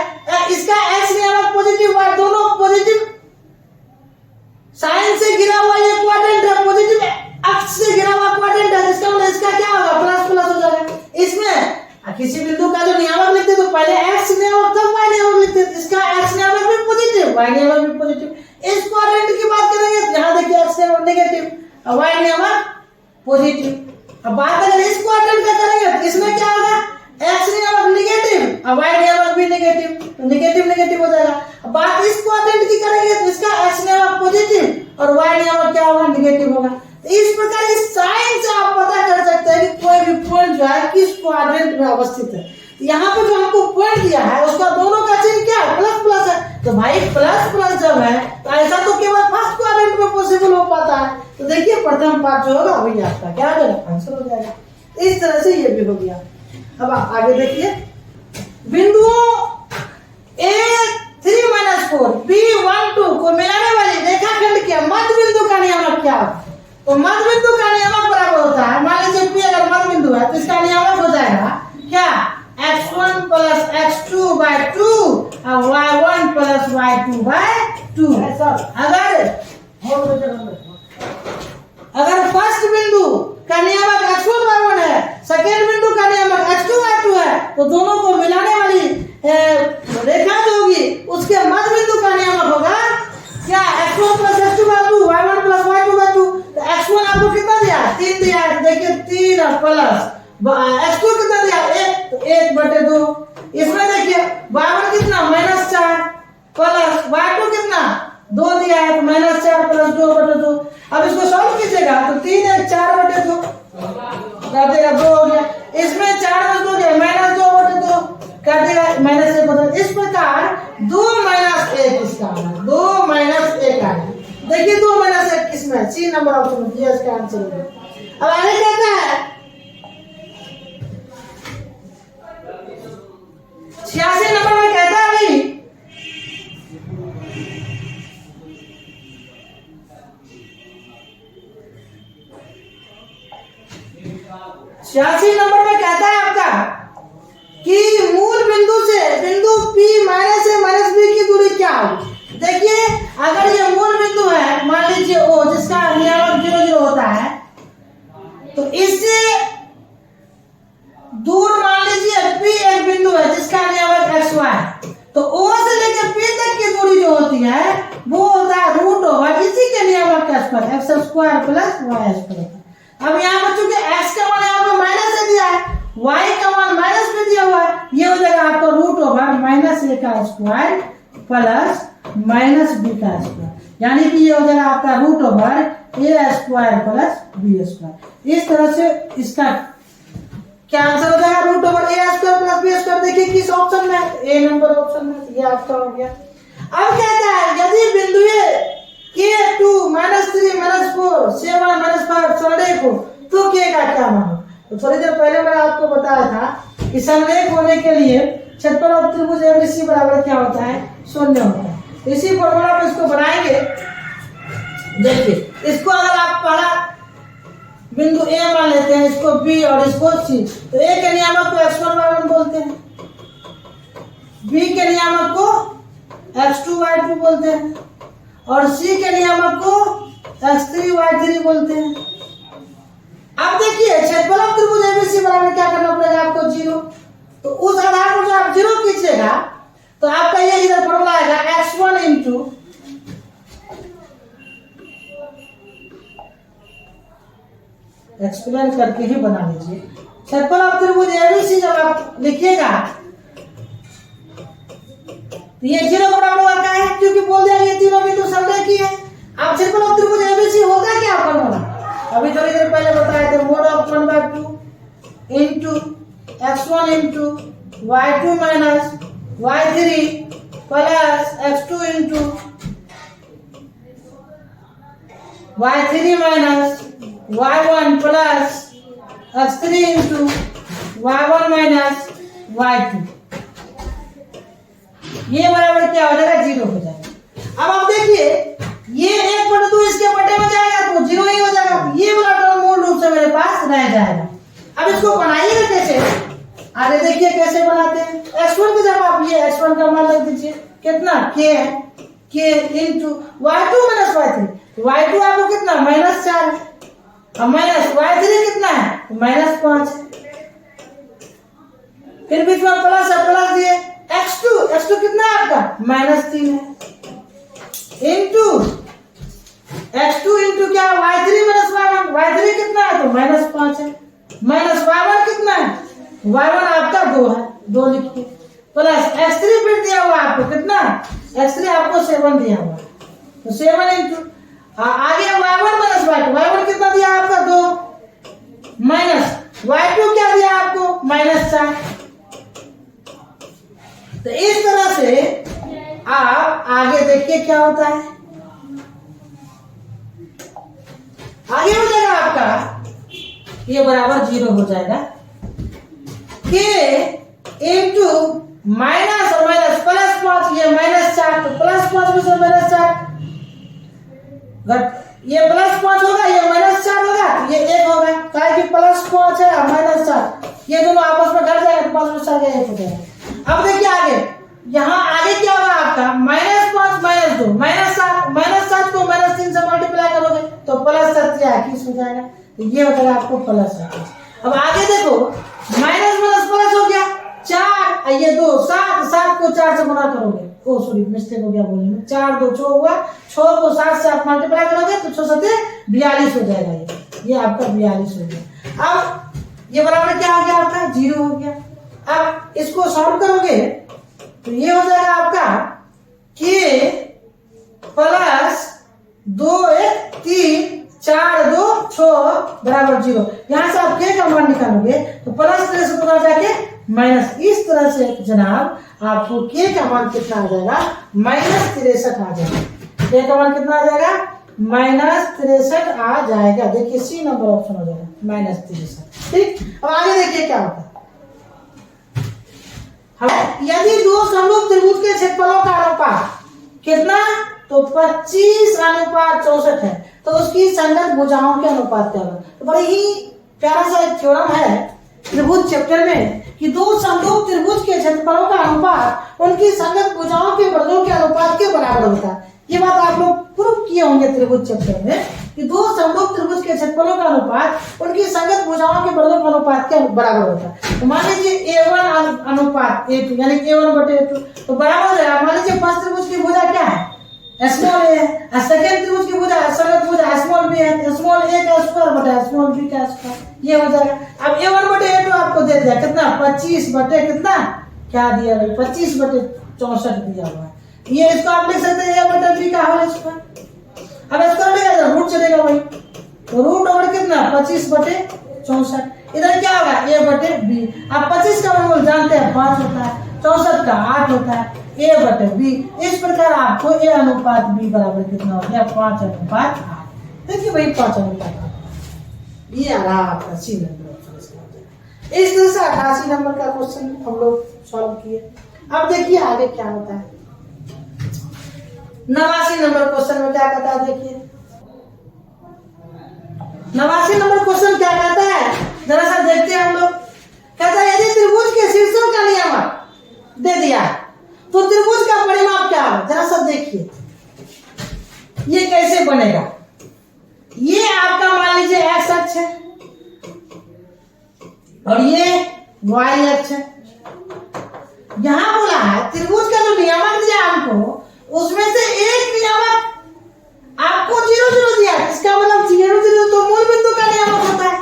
इसका एक्स नियामक पॉजिटिव है, दोनों पॉजिटिव साइन से घिरा हुआ ये क्वाड्रेंट है, पॉजिटिव अक्ष से घिरा हुआ क्वाड्रेंट है, जिसका मतलब इसका क्या होगा? प्लस प्लस हो जाएगा। इसमें किसी बिंदु का जो नियामक लिखते तो पहले एक्स नियामक तब वाई नियामक लिखते, इसका एक्स नियामक भी पॉजिटिव, वाई नियामक भी पॉजिटिव। इस क्वाड्रेंट की बात करेंगे यहाँ देखिए एक्स नियामक नेगेटिव और वाई नियामक पॉजिटिव। अब बात अगर इस क्वाड्रेंट का करेंगे तो इसमें क्या होगा? एक्स नियामक नेगेटिव और वाई नियामक भी नेगेटिव, तो नेगेटिव नेगेटिव हो जाएगा। अब बात इस क्वाड्रेंट की करेंगे तो इसका एक्स नियामक पॉजिटिव और वाई नियामक क्या होगा? नेगेटिव होगा। तो इस प्रकार ऑर्बिट में अवस्थित है। यहाँ पे जो हमको पॉइंट दिया है उसका दोनों का चिन्ह क्या है, प्लस प्लस है। तो भाई प्लस प्लस जब है तो ऐसा तो केवल फर्स्ट क्वाड्रेंट में पॉसिबल हो पाता है। तो देखिए प्रथम पार्ट जो होगा वही आपका क्या हो जाएगा, आंसर हो जाएगा। इस तरह से ये भी हो गया। अब आप आगे देखिए, बिंदुओं A3-4 B12 को मिलाने वाली रेखाखंड के मध्य बिंदु का नियामक क्या होता है? तो मध्य बिंदु का नियामक बराबर होता है, मान लीजिए P अगर मध्य बिंदु है तो इसका नियामक हो जाएगा क्या, x1 प्लस x2 बाय 2 और y1 प्लस y2 बाय 2। अगर फर्स्ट बिंदु का नियामक x1 y1 है, सेकेंड बिंदु का नियामक x2 y2 है, तो दोनों को मिलाने वाली रेखा जो होगी उसके मध्य बिंदु का नियामक होगा क्या, x1 plus x2 bye 2 y1 plus y2 bye 2। तो x1 आपको कितना दिया, 3 दिया है, देखिए 3 और प्लस x2 कितना दिया, 1, तो 1/2। इसमें देखिए y1 कितना -4 प्लस y2 कितना 2 दिया है, तो -4 प्लस 2/2। अब इसको सॉल्व कीजिएगा तो 3 है 4/2 कर देगा, 2 हो गया। इसमें 4 में 2 गया, -2/2 कर देगा, -1/2। इस प्रकार 2 - 1 इसका है, 2 - 1 आ गया। देखिए 2 - 1 किसमें, सी नंबर ऑप्शन में दिया, इसका आंसर हो गया। अब आगे कहता है 86 नंबर में कहता है भाई 86 नंबर में कहता है आपका कि मूल बिंदु से बिंदु P minus A minus B की दूरी क्या होगी। देखिए अगर ये मूल बिंदु है, मान लीजिए O जिसका नियामक 0 0 होता है, तो इससे दूर मान लीजिए P एक बिंदु है जिसका नियामक XY, तो O से लेकर P तक की दूरी जो होती है वो होता है √, इसी के नियामक का स्क्वायर, x² प्लस y²। अब यहाँ पर चूंकि x का मान यहाँ पर माइनस से दिया है, y का मान माइनस में दिया हुआ है, ये हो जाएगा आपका √(-a का स्क्वायर प्लस -b का स्क्वायर, यानी कि ये हो जाएगा आपका √(a² प्लस b²। इस तरह से इसका क्या आंसर हो जाएगा, √(a² प्लस b²। देखिए किस ऑप्शन में है, ए नंबर ऑप्शन में, ये आपका हो गया। अब कहता है यदि बिंदु K2 -3 -4 7 -5 संरेख हो तो K का क्या मान हो। तो थोड़ी देर पहले मैंने आपको बताया था कि संरेख होने के लिए क्षेत्रफल ऑफ त्रिभुज ABC बराबर क्या होता है, 0 होता है। इसी फॉर्मूला पे इसको बनाएंगे। देखिए इसको अगर आप पहला बिंदु A मान लेते हैं, इसको B और इसको C, तो A के नियामक को x1 y1 बोलते हैं, B के नियामक को x2 y2 बोलते हैं और C के नियामक को x3 y3 बोलते हैं। अब देखिए क्षेत्रफल ऑफ त्रिभुज ABC बराबर क्या करना पड़ेगा आपको, 0। तो उस आधार पर जो आप 0 खींचेगा तो आपका ये इधर फॉर्मूला आएगा x1 इंटू एक्सप्लेन करके ही बना लीजिए। क्षेत्रफल ऑफ त्रिभुज ABC जब आप लिखिएगा तो ये 0 बराबर होता है, क्योंकि बोल दिया ये तीनों बिंदु संरेख ही है। अब क्षेत्रफल ऑफ त्रिभुज ABC होगा क्या फॉर्मूला, अभी थोड़ी देर पहले बताए थे, mod(1/2) into x1 into y2 minus y3 plus x2 into y3 minus y1 plus x3 into y1 minus y2, ये बराबर क्या हो जाएगा, 0 हो जाएगा। अब आप देखिए ये 1/2 इसके बटे में जाएगा तो 0 ही हो जाएगा, ये वाला टर्म मूल रूप से मेरे पास रह जाएगा। अब इसको बनाइएगा कैसे, आगे देखिए कैसे बनाते हैं। x1 की जगह आप ये x1 का मान रख दीजिए, कितना k है, k into y2 minus y3, y2 आपको कितना -4 है और माइनस y3 कितना है, -5 है। फिर बीच में प्लस है, प्लस दिए x2 कितना है आपका -3 है इंटू x2 इंटू क्या y3 माइनस y1, y3 कितना है तो -5 है, माइनस y1 कितना है, y1 आपका 2 है, 2 लिखिए, प्लस x3 फिर दिया हुआ आपको कितना, x3 आपको 7 दिया हुआ, तो 7 इंटू आगे y1 माइनस y2, y1 कितना दिया आपका 2 माइनस y2 क्या दिया आपको -4। तो इस तरह से आप आगे देखिए क्या होता है। आगे हो जाएगा आपका ये बराबर 0 हो जाएगा। k इंटू माइनस और माइनस +5, ये -4 तो +5 में से -4 ये +5 होगा, ये -4 होगा, ये 1 होगा, क्या कि +5 है और -4 ये दोनों आपस में घट जाएगा, 5 में 4 1 हो जाएगा। अब देखिए आगे, यहाँ आगे क्या होगा आपका -5 -2 -7 को -3 से मल्टीप्लाई करोगे तो +21 हो जाएगा। तो ये हो जाएगा आपको +21। अब आगे देखो माइनस माइनस प्लस हो गया 4, ये 2 7 को 4 से गुणा करोगे, ओ सॉरी मिस्टेक हो गया बोलने में, 4 2 6 हुआ, 6 को 7 से आप मल्टीप्लाई करोगे तो 6 7 42 हो जाएगा। ये आपका 42 हो गया। अब ये बराबर क्या हो गया आपका 0 हो गया। अब इसको सॉल्व करोगे तो ये हो जाएगा आपका k प्लस 2 1 3 4 2 6 बराबर 0। यहाँ से आप k का मान निकालोगे तो प्लस तरह से पता जाके माइनस, इस तरह से जनाब आपको k का मान कितना आ जाएगा -63 आ जाएगा। k का मान कितना आ जाएगा -63 आ जाएगा। देखिए सी नंबर ऑप्शन हो जाएगा -63। ठीक, अब आगे देखिए क्या होता है। यदि दो समरूप त्रिभुज के क्षेत्रफलों का अनुपात कितना, तो 25:64 है, तो उसकी संगत भुजाओं के अनुपात क्या होगा। तो बड़ा ही प्यारा सा एक थ्योरम है त्रिभुज चैप्टर में कि दो समरूप त्रिभुज के क्षेत्रफलों का अनुपात उनकी संगत भुजाओं के वर्गों के अनुपात के बराबर होता है। ये बात आप लोग प्रूव किए होंगे त्रिभुज चैप्टर में कि दो समरूप त्रिभुज के क्षेत्रफलों का अनुपात उनकी संगत भुजाओं के वर्गों के अनुपात के बराबर होता है। तो मान लीजिए A1 अनुपात A2 यानी A1/A2 तो बराबर है। मान लीजिए फर्स्ट त्रिभुज की भुजा क्या है स्मॉल a है, और सेकंड त्रिभुज की भुजा संगत भुजा स्मॉल b है, स्मॉल a का स्क्वायर बटा स्मॉल b का स्क्वायर, ये हो जाएगा। अब A1/A2 आपको दे दिया कितना 25 बटे कितना क्या दिया भाई 25/64 दिया हुआ है। ये इसको आप लिख सकते हैं A/B का होल स्क्वायर। अब इसको लेगा रूट चलेगा भाई, तो रूट ओवर कितना 25/64। इधर क्या होगा A/B। अब 25 का वर्गमूल जानते हैं 5 होता है, 64 का 8 होता है, A/B। इस प्रकार आपको A अनुपात B बराबर कितना हो गया 5:8। देखिए भाई 5:8 ये आ रहा आपका सी नंबर ऑप्शन। इस तरह से 88 नंबर का क्वेश्चन हम लोग सॉल्व किए। अब देखिए आगे क्या होता है 89 नंबर क्वेश्चन में क्या कहता है। देखिए 89 नंबर क्वेश्चन क्या कहता है जरा सा देखते हैं हम लोग। कहता है यदि त्रिभुज के शीर्षों का नियमक दे दिया तो त्रिभुज का परिमाप क्या होगा। जरा सा देखिए ये कैसे बनेगा। ये आपका मान लीजिए एक्स अक्ष है और ये वाई अक्ष है। यहां बोला है त्रिभुज का जो नियामक दिया हमको उसमें से एक नियामक आपको 0 0 दिया। इसका मतलब 0 0 तो मूल बिंदु का नियामक होता है।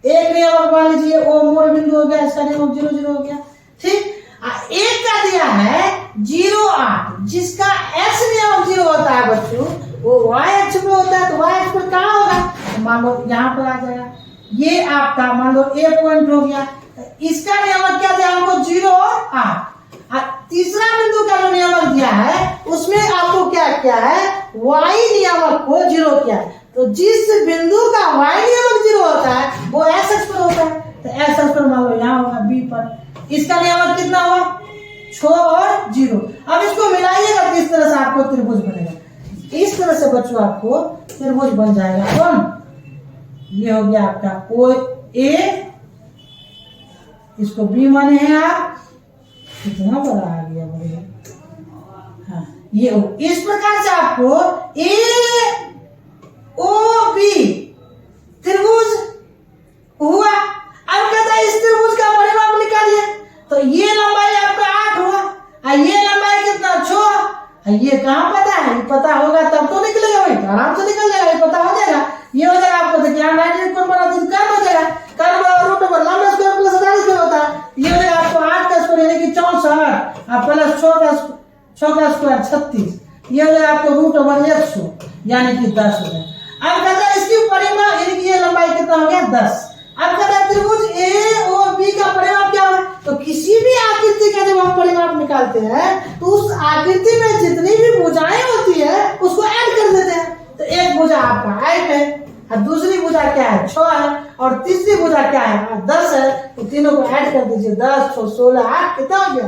एक नियामक मान लीजिए वो मूल बिंदु हो गया, इसका नियामक 0 0 हो गया। ठीक, एक का दिया है 0 8 जिसका x नियामक 0 होता है बच्चों, वो y अक्ष पे होता है। तो y अक्ष पर कहां होगा तो मान लो यहाँ पर आ जाएगा। ये आपका मान लो a पॉइंट हो गया, इसका नियामक क्या दिया हमको 0 और 8। तीसरा बिंदु का जो नियामक दिया है उसमें आपको क्या किया है y नियामक को 0 किया है। तो जिस बिंदु का y नियामक 0 होता है वो x अक्ष पर होता है। तो x अक्ष पर मान लो यहाँ होगा b पर, इसका नियामक कितना हुआ 6 और 0। अब इसको मिलाइएगा तो इस तरह से आपको त्रिभुज बनेगा। इस तरह से बच्चों आपको त्रिभुज बन जाएगा। कौन ये हो गया आपका ओ ए, इसको b माने हैं आप, कितना बड़ा आ गया भैया। हाँ ये हो। इस प्रकार से आपको ए ओ बी त्रिभुज हुआ। अब कहता है इस त्रिभुज का परिमाप निकालिए। तो ये लंबाई आपका 8 हुआ और ये लंबाई कितना 6। ये कहाँ पता है, पता होगा तब तो निकलेगा भाई, तो आराम से निकल जाएगा, पता हो जाएगा। ये हो जाएगा आपको देखिए 90 कोण बना तो कर्व हो जाएगा, कर्व रूट ओवर लंबा स्क्वायर प्लस 48 होता है। ये हो जाएगा आपको 8 का स्क्वायर यानी कि 64 और प्लस 6 का स्क्वायर 36। ये हो जाएगा आपको रूट ओवर 100 यानी कि 10 हो जाएगा। अब कहता है इसकी परिमाप यानी कि ये लंबाई कितना हो गया 10। अब कहता है त्रिभुज ए ओ बी का परिमाप तो किसी भी आकृति का जब हम परिमाप निकालते हैं तो उस आकृति में जितनी भी भुजाएं होती है उसको ऐड कर देते हैं। तो एक भुजा आपका 8 है और दूसरी भुजा क्या है 6 है और तीसरी भुजा क्या है 10 है। तो तीनों को ऐड कर दीजिए 10 6 16 8 कितना हो गया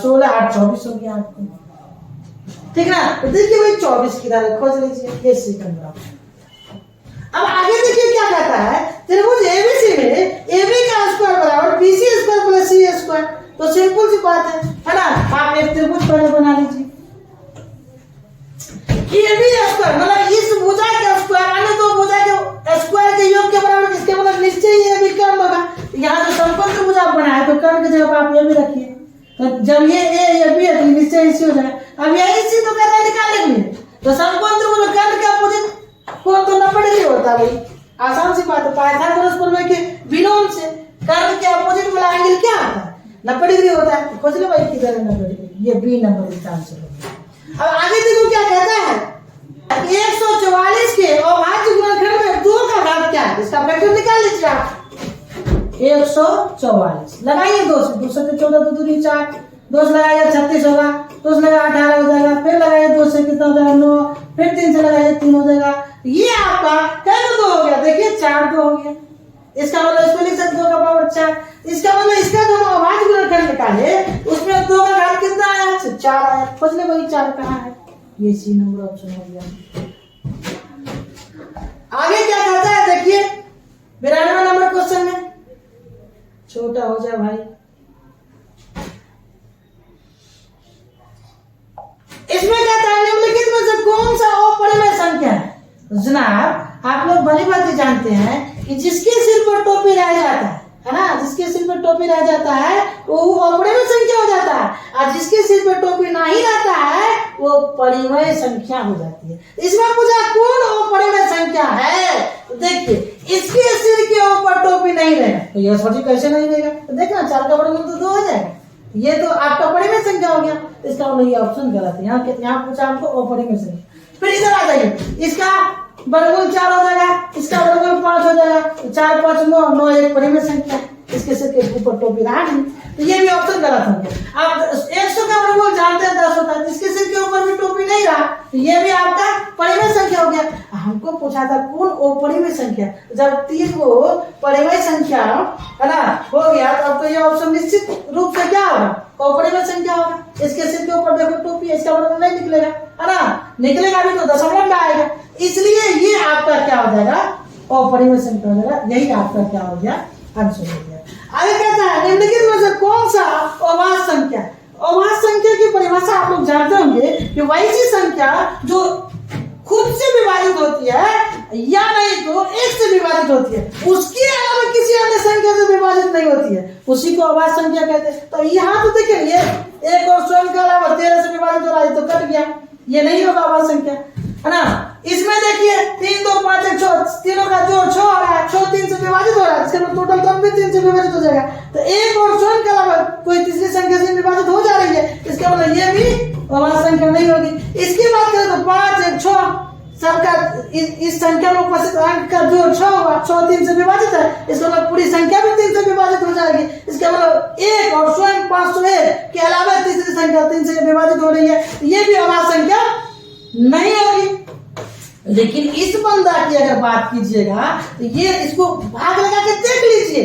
16 8 24 हो गया आपको, ठीक ना। तो देखिए भाई 24 किधर है खोज लीजिए, ये सेकंड ऑप्शन। अब आगे देखिए क्या कहता है, त्रिभुज एबीसी में एबी का स्क्वायर बराबर बीसी स्क्वायर प्लस सी स्क्वायर। तो सिंपल सी बात है ना, आप एक त्रिभुज पहले बना लीजिए। एबी स्क्वायर मतलब इस भुजा के स्क्वायर अन्य दो भुजा के स्क्वायर के योग के बराबर, इसके मतलब निश्चय ही एबी कर्ण होगा। यहाँ जो समकोण भुजा बना है तो कर्ण की जगह आप ये भी रखिए, तो जब ये ए बी है तो निश्चय इसी हो जाएगा। अब ये इसी तो कहता है निकालने के लिए, तो समकोण त्रिभुज कर्ण के अपोजिट कोण तो 90 डिग्री होता है भाई, आसान सी बात है। पाइथागोरस प्रमेय के विलोम से कर्ण के अपोजिट वाला एंगल क्या आता है 90 डिग्री होता है। खोज लो भाई किधर है 90 डिग्री, ये बी नंबर इसका आंसर होगा। अब आगे देखो क्या कहता है, 144 के अभाज्य गुणनखंड में 2 का घात क्या है, इसका फैक्टर निकाल लीजिए आप। 144 लगाइए 2 से 2 से 14 तो दूरी 4, 2 से लगाइए 36 होगा, 2 से लगाइए 18 हो जाएगा, फिर लगाइए 2 से कितना हो जाएगा 9, फिर 3 से लगाइए 3 हो जाएगा। ये आपका कैसे 2 हो गया, देखिए 4 2 हो गया। इसका मतलब इसको लिख सकते 2 का पावर 4। इसका मतलब इसका जो अभाज्य गुणनखंड निकाले उसमें 2 का घात कितना आया 4 आया। खोज ले भाई 4 कहाँ है, ये सी नंबर ऑप्शन हो गया। आगे क्या कहता है देखिए 92 नंबर क्वेश्चन में, छोटा हो जाए भाई। इसमें कहता है निम्नलिखित में से कौन सा अपरिमेय संख्या है। जनाब आप लोग भली बात जानते हैं कि जिसके सिर पर टोपी रह जाता है ना, जिसके सिर पर टोपी रह जाता है वो अपरिमेय संख्या हो जाता है, और जिसके सिर पर टोपी नहीं रहता है वो परिमेय संख्या हो जाती है। इसमें पूछा कौन अपरिमेय संख्या है, तो देखिए इसके सिर के ऊपर टोपी नहीं रहेगा, तो यह सोचिए कैसे नहीं रहेगा, तो देखना 4 का वर्गमूल तो 2 हो जाएगा, ये तो आपका परिमेय संख्या हो गया। इसका मतलब ये ऑप्शन गलत है, यहाँ पूछा हमको अपरिमेय संख्या। फिर इधर आ जाइए, इसका वर्गमूल 4 हो जाएगा, इसका वर्गमूल 5 हो जाएगा, 4 5 9 9 एक परिमेय संख्या, इसके सिर के ऊपर टोपी रहा नहीं, तो ये भी ऑप्शन गलत हो गया। आप 100 का वर्गमूल जानते हैं 10 होता है, इसके सिर के ऊपर भी टोपी नहीं रहा, तो ये भी आपका परिमेय संख्या हो गया। हमको पूछा था कौन अपरिमेय संख्या, जब 3 को परिमेय संख्या है ना हो गया, तब तो ये ऑप्शन निश्चित रूप से क्या होगा अपरिमेय संख्या होगा। इसके सिर के ऊपर देखो टोपी, इसका वर्गमूल नहीं निकलेगा, है ना, निकलेगा भी तो दशमलव में आएगा, इसलिए ये आपका क्या हो जाएगा अपरिमेय संख्या हो जाएगा। यही आपका क्या हो गया आंसर हो गया। आगे कहता है निम्नलिखित में से कौन सा अभाज्य संख्या। अभाज्य संख्या की परिभाषा आप लोग जानते होंगे कि वैसी संख्या जो खुद से विभाजित होती है या नहीं तो 1 से विभाजित होती है, उसके अलावा किसी अन्य संख्या से विभाजित नहीं होती है, उसी को अभाज्य संख्या कहते हैं। तो यहाँ तो देखिए ये 1 और स्वयं के अलावा 13 से विभाजित हो रहा है तो कट गया, ये नहीं होगा अभाज्य संख्या, है ना। इसमें देखिए 3 2 5 1 6 तीनों का जोड़ 6 हो रहा है, 6 3 से विभाजित हो रहा है, इसका टोटल तो भी 3 से विभाजित हो जाएगा, तो 1 और स्वयं के अलावा कोई तीसरी संख्या से विभाजित हो जा रही है, इसका मतलब ये भी अभाज्य संख्या नहीं होगी। इसकी बात करें तो 5 1 6 सबका इस संख्या में उपस्थित अंक का जोड़ 6 होगा, 6 3 से विभाजित है, इसका मतलब पूरी संख्या भी 3 से विभाजित हो जाएगी, इसका मतलब 1 और स्वयं 501 के अलावा तीसरी संख्या 3 से विभाजित हो रही है, ये भी अभाज्य संख्या नहीं होगी। लेकिन इस बंदा की अगर बात कीजिएगा तो ये इसको भाग लगा के देख लीजिए,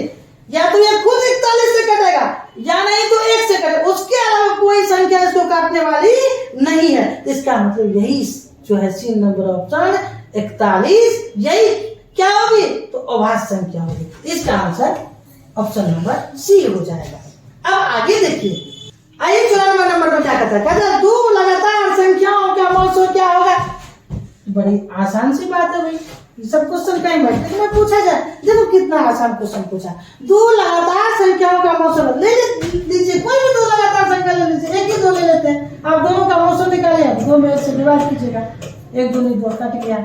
या तो ये खुद 41 से कटेगा या नहीं तो 1 से कटेगा, उसके अलावा कोई संख्या इसको काटने वाली नहीं है। इसका मतलब यही जो है सी नंबर ऑप्शन 41 यही क्या होगी तो अभाज्य संख्या होगी। इसका आंसर ऑप्शन नंबर सी हो जाएगा। अब आगे देखिए, आइए 94 नंबर पर क्या कहता है, कहता है 2 लगातार संख्याओं का मौसम क्या होगा। बड़ी आसान सी बात है भाई, ये सब क्वेश्चन कहीं बैठने में पूछा जाए, देखो कितना आसान क्वेश्चन पूछा। 2 लगातार संख्याओं का मौसम ले लीजिए, कोई भी 2 लगातार संख्या ले लीजिए, एक ही 2 ले लेते हैं, आप दोनों का मौसम निकालिए, 2 में से डिवाइड कीजिएगा, 1 2 नहीं 2 कट गया,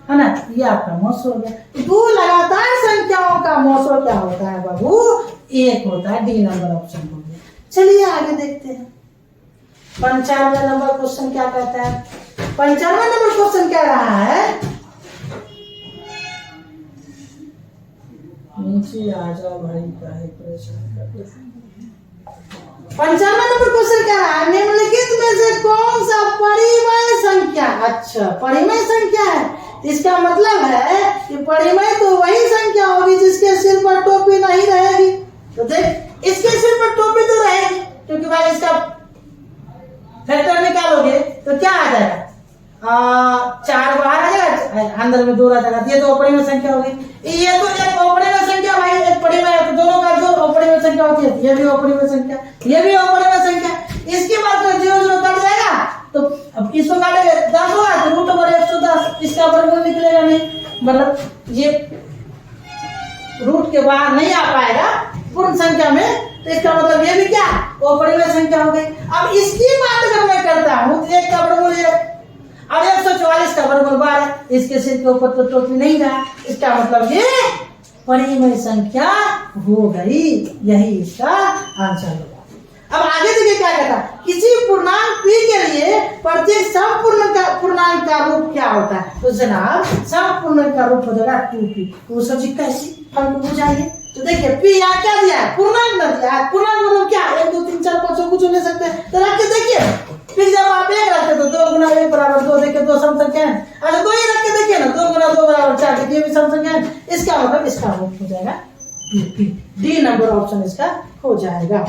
है ना, ये आपका मौसम हो गया। 2 लगातार संख्याओं का मौसम क्या होता है बाबू, 1 होता है, डी नंबर ऑप्शन हो गया। चलिए आगे देखते हैं 95 नंबर क्वेश्चन क्या कहता है। 95 नंबर क्वेश्चन कह रहा है, नीचे आ जाओ भाई, काहे परेशान करते हैं। 95 नंबर क्वेश्चन क्या रहा है, निम्नलिखित में से कौन सा परिमेय संख्या, अच्छा परिमेय संख्या है, इसका मतलब है कि परिमेय तो वही संख्या होगी जिसके सिर पर टोपी नहीं रहेगी। तो देख इसके सिर पर टोपी तो रहेगी, क्योंकि भाई इसका फैक्टर निकालोगे तो क्या आ जाएगा, 4 बाहर आ जाएगा, अंदर में 2 रह जाएगा, ये तो अपरिमेय संख्या होगी। ये तो एक अपरिमेय संख्या भाई, एक परिमेय, तो दोनों का जो अपरिमेय संख्या होती है, ये भी अपरिमेय संख्या, ये भी अपरिमेय संख्या। इसके बाद में 0 0 कट जाएगा, तो अब इसको काटेंगे 10 होगा तो √110, इसका वर्गमूल निकलेगा नहीं, मतलब ये रूट के बाहर नहीं आ पाएगा पूर्ण संख्या में, तो इसका मतलब ये भी क्या अपरिमेय संख्या हो गई। अब इसकी बात अगर मैं करता हूँ, 1 का वर्गमूल 1 और 144 का वर्गमूल 12, इसके सिर के ऊपर तो टोपी नहीं रहा, इसका मतलब ये परिमेय संख्या हो गई, यही इसका आंसर होगा। अब आगे देखिए क्या कहता है, किसी पूर्णांक p के लिए प्रत्येक पूर्णांक का रूप क्या होता है, तो जनाब समपूर्णांक का रूप हो जाएगा 2p। तो सब्जी कैसी हमको बुझाइए। तो देखिए p यहाँ क्या दिया है, पूर्णांक न दिया है, पूर्णांक मतलब क्या, 1 2 3 4 5 कुछ ले सकते हैं, तो रख के देखिए, फिर जब आप 1 रखते तो 2 गुना 1 बराबर 2, देखिए 2 सम संख्या है, अच्छा 2 ही रख के देखिए ना, 2 गुना 2 बराबर 4, देखिए भी सम संख्या है, इसका मतलब इसका रूप हो जाएगा 2p, डी नंबर ऑप्शन इसका हो जाएगा।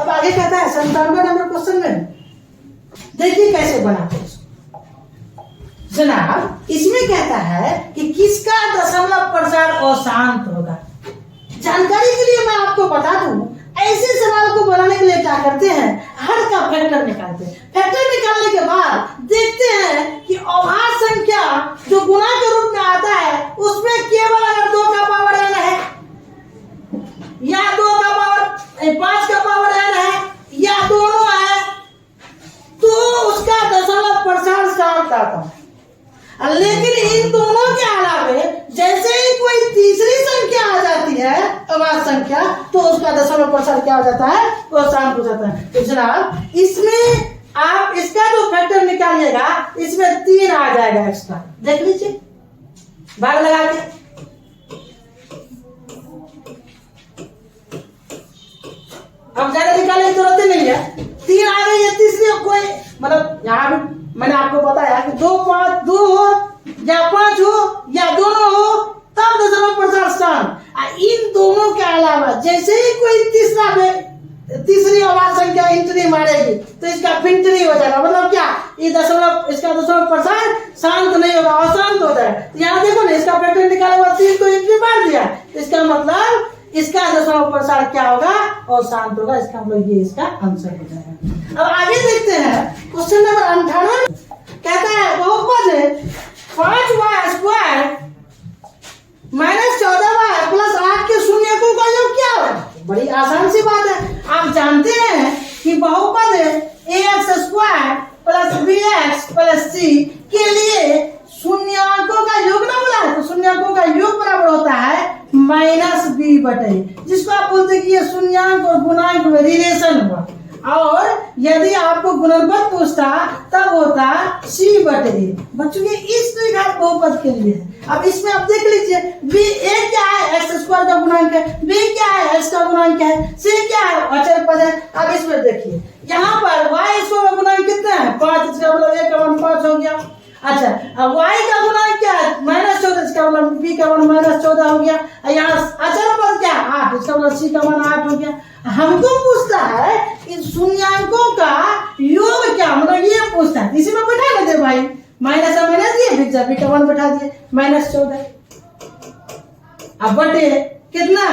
अब आगे कहता है 97 नंबर क्वेश्चन में, देखिए कैसे बनाते हैं जनाब। इसमें कहता है कि किसका दशमलव प्रसार अशांत होगा। जानकारी के लिए मैं आपको बता दूं, ऐसे सवाल को बनाने के लिए क्या करते हैं, हर का फैक्टर निकालते हैं, फैक्टर निकालने के बाद देखते हैं कि अभाज्य संख्या जो गुणा के रूप में आता है उसमें केवल अगर 2 का पावर n है, या 2 का पावर 5 का पावर n है, या दोनों है, तो उसका दशमलव प्रसार शांत आता है। लेकिन इन दोनों के अलावे जैसे ही कोई तीसरी संख्या आ जाती है अभाज्य संख्या, तो उसका दशमलव प्रसार क्या हो जाता है, वो शांत हो जाता है। तो जनाब इसमें आप इसका जो फैक्टर निकालिएगा, इसमें 3 आ जाएगा एक्स्ट्रा, देख लीजिए भाग लगा के। अब ज्यादा निकालने की जरूरत ही नहीं है, 3 आ गई है, तीसरी कोई मतलब यहाँ भी मैंने आपको बताया कि 2 5 2 हो या 5 हो या दोनों हो, तब दशमलव प्रसार शांत। इन दोनों के अलावा जैसे ही कोई तीसरी अभाज्य संख्या इंटरी मारेगी तो इसका फिंटरी हो जाएगा, मतलब क्या, ये इसका दशमलव प्रसार शांत नहीं होगा, अशांत हो जाएगा। तो यहाँ देखो ना, इसका फैक्टर निकाला हुआ 3 तो इंटरी मार दिया, इसका मतलब इसका दशमलव प्रसार क्या होगा, और शांत होगा, इसका मतलब ये इसका आंसर हो जाएगा। अब आगे देखते हैं क्वेश्चन नंबर 58, कहता है बहुपद 5y² - 14y + 8 के शून्यकों का योग क्या होगा। बड़ी आसान सी बात है, आप जानते हैं कि बहुपद ax² + bx + c के लिए शून्यकों का योग ना बोला है, तो शून्यकों का योग बराबर होता है -b/a, जिसको आप बोलते हैं कि ये शून्यांक और गुणांक में रिलेशन हुआ। और यदि आपको गुणनफल पूछता तब होता c/a। बच्चों ये इस द्विघात बहुपद के लिए है। अब इसमें आप देख लीजिए, b a क्या है, x² का गुणांक है, b क्या है, x का गुणांक है, c क्या है, अचर पद है। अब इसमें देखिए, यहाँ पर y का गुणांक कितना है, 5, इसका मतलब a का मान 5 हो गया। अच्छा, अब y का गुणांक क्या है, -14, इसका मतलब b का मान -14 हो गया। यहाँ अचर पद क्या है, 8, इसका मतलब c का मान 8 हो गया। हमको पूछता है इन शून्यांकों का योग क्या, मतलब ये पूछता है, इसी में बैठा दे भाई, माइनस दिए, b का मान बैठा दिए -14। अब बटे कितना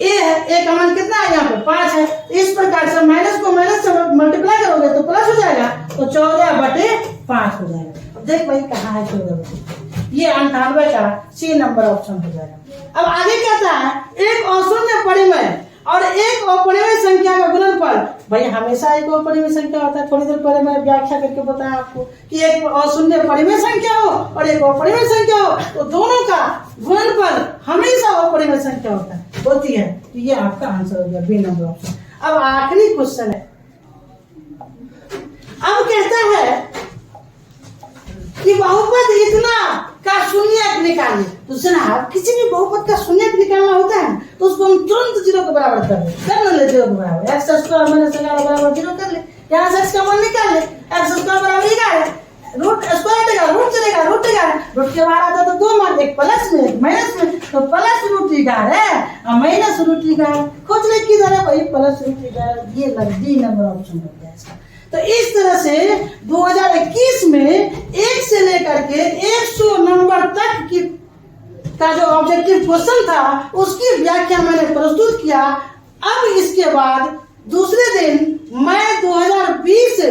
a है, a का मान कितना है, यहाँ पे 5 है। इस प्रकार से माइनस को माइनस से मल्टीप्लाई करोगे तो प्लस हो जाएगा, तो 14/5 हो जाएगा। अब देख भाई कहाँ है 14, ये 98 का C नंबर ऑप्शन हो जाएगा। अब आगे कहता है एक अशून्य परिमेय और एक अपरिमेय संख्या का गुणनफल। भाई हमेशा एक अपरिमेय संख्या होता है, थोड़ी देर पहले मैं व्याख्या करके बताया आपको कि एक अशून्य परिमेय संख्या हो और एक अपरिमेय संख्या हो, तो दोनों का गुणनफल हमेशा अपरिमेय संख्या होती है। तो ये आपका आंसर हो गया, बी नंबर ऑप्शन। अब आखिरी क्वेश्चन है, अब कहता है कि बहुपद इतना का शून्यक निकालिए। तो जनाब किसी भी बहुपद का शून्यक निकालना होता है तो उसको हम तुरंत जीरो के बराबर कर ले जीरो के बराबर एक्स स्क्वायर माइनस 11 बराबर जीरो कर ले। यहाँ से एक्स का मान निकाल ले, एक्स स्क्वायर बराबर 11 रूट स्क्वायर देगा रूट चलेगा रूट के बाहर आता तो दो मान, एक प्लस में एक माइनस में, तो प्लस रूट 11 है और माइनस रूट 11 खोज ले किधर है भाई प्लस रूट 11, ये लग डी नंबर ऑप्शन लग गया इसका। तो इस तरह से 2021 में 1 से लेकर के 100 नंबर तक की का जो ऑब्जेक्टिव क्वेश्चन था उसकी व्याख्या मैंने प्रस्तुत किया। अब इसके बाद दूसरे दिन मैं 2020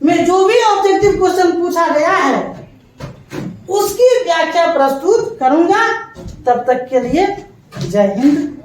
में जो भी ऑब्जेक्टिव क्वेश्चन पूछा गया है उसकी व्याख्या प्रस्तुत करूंगा। तब तक के लिए जय हिंद।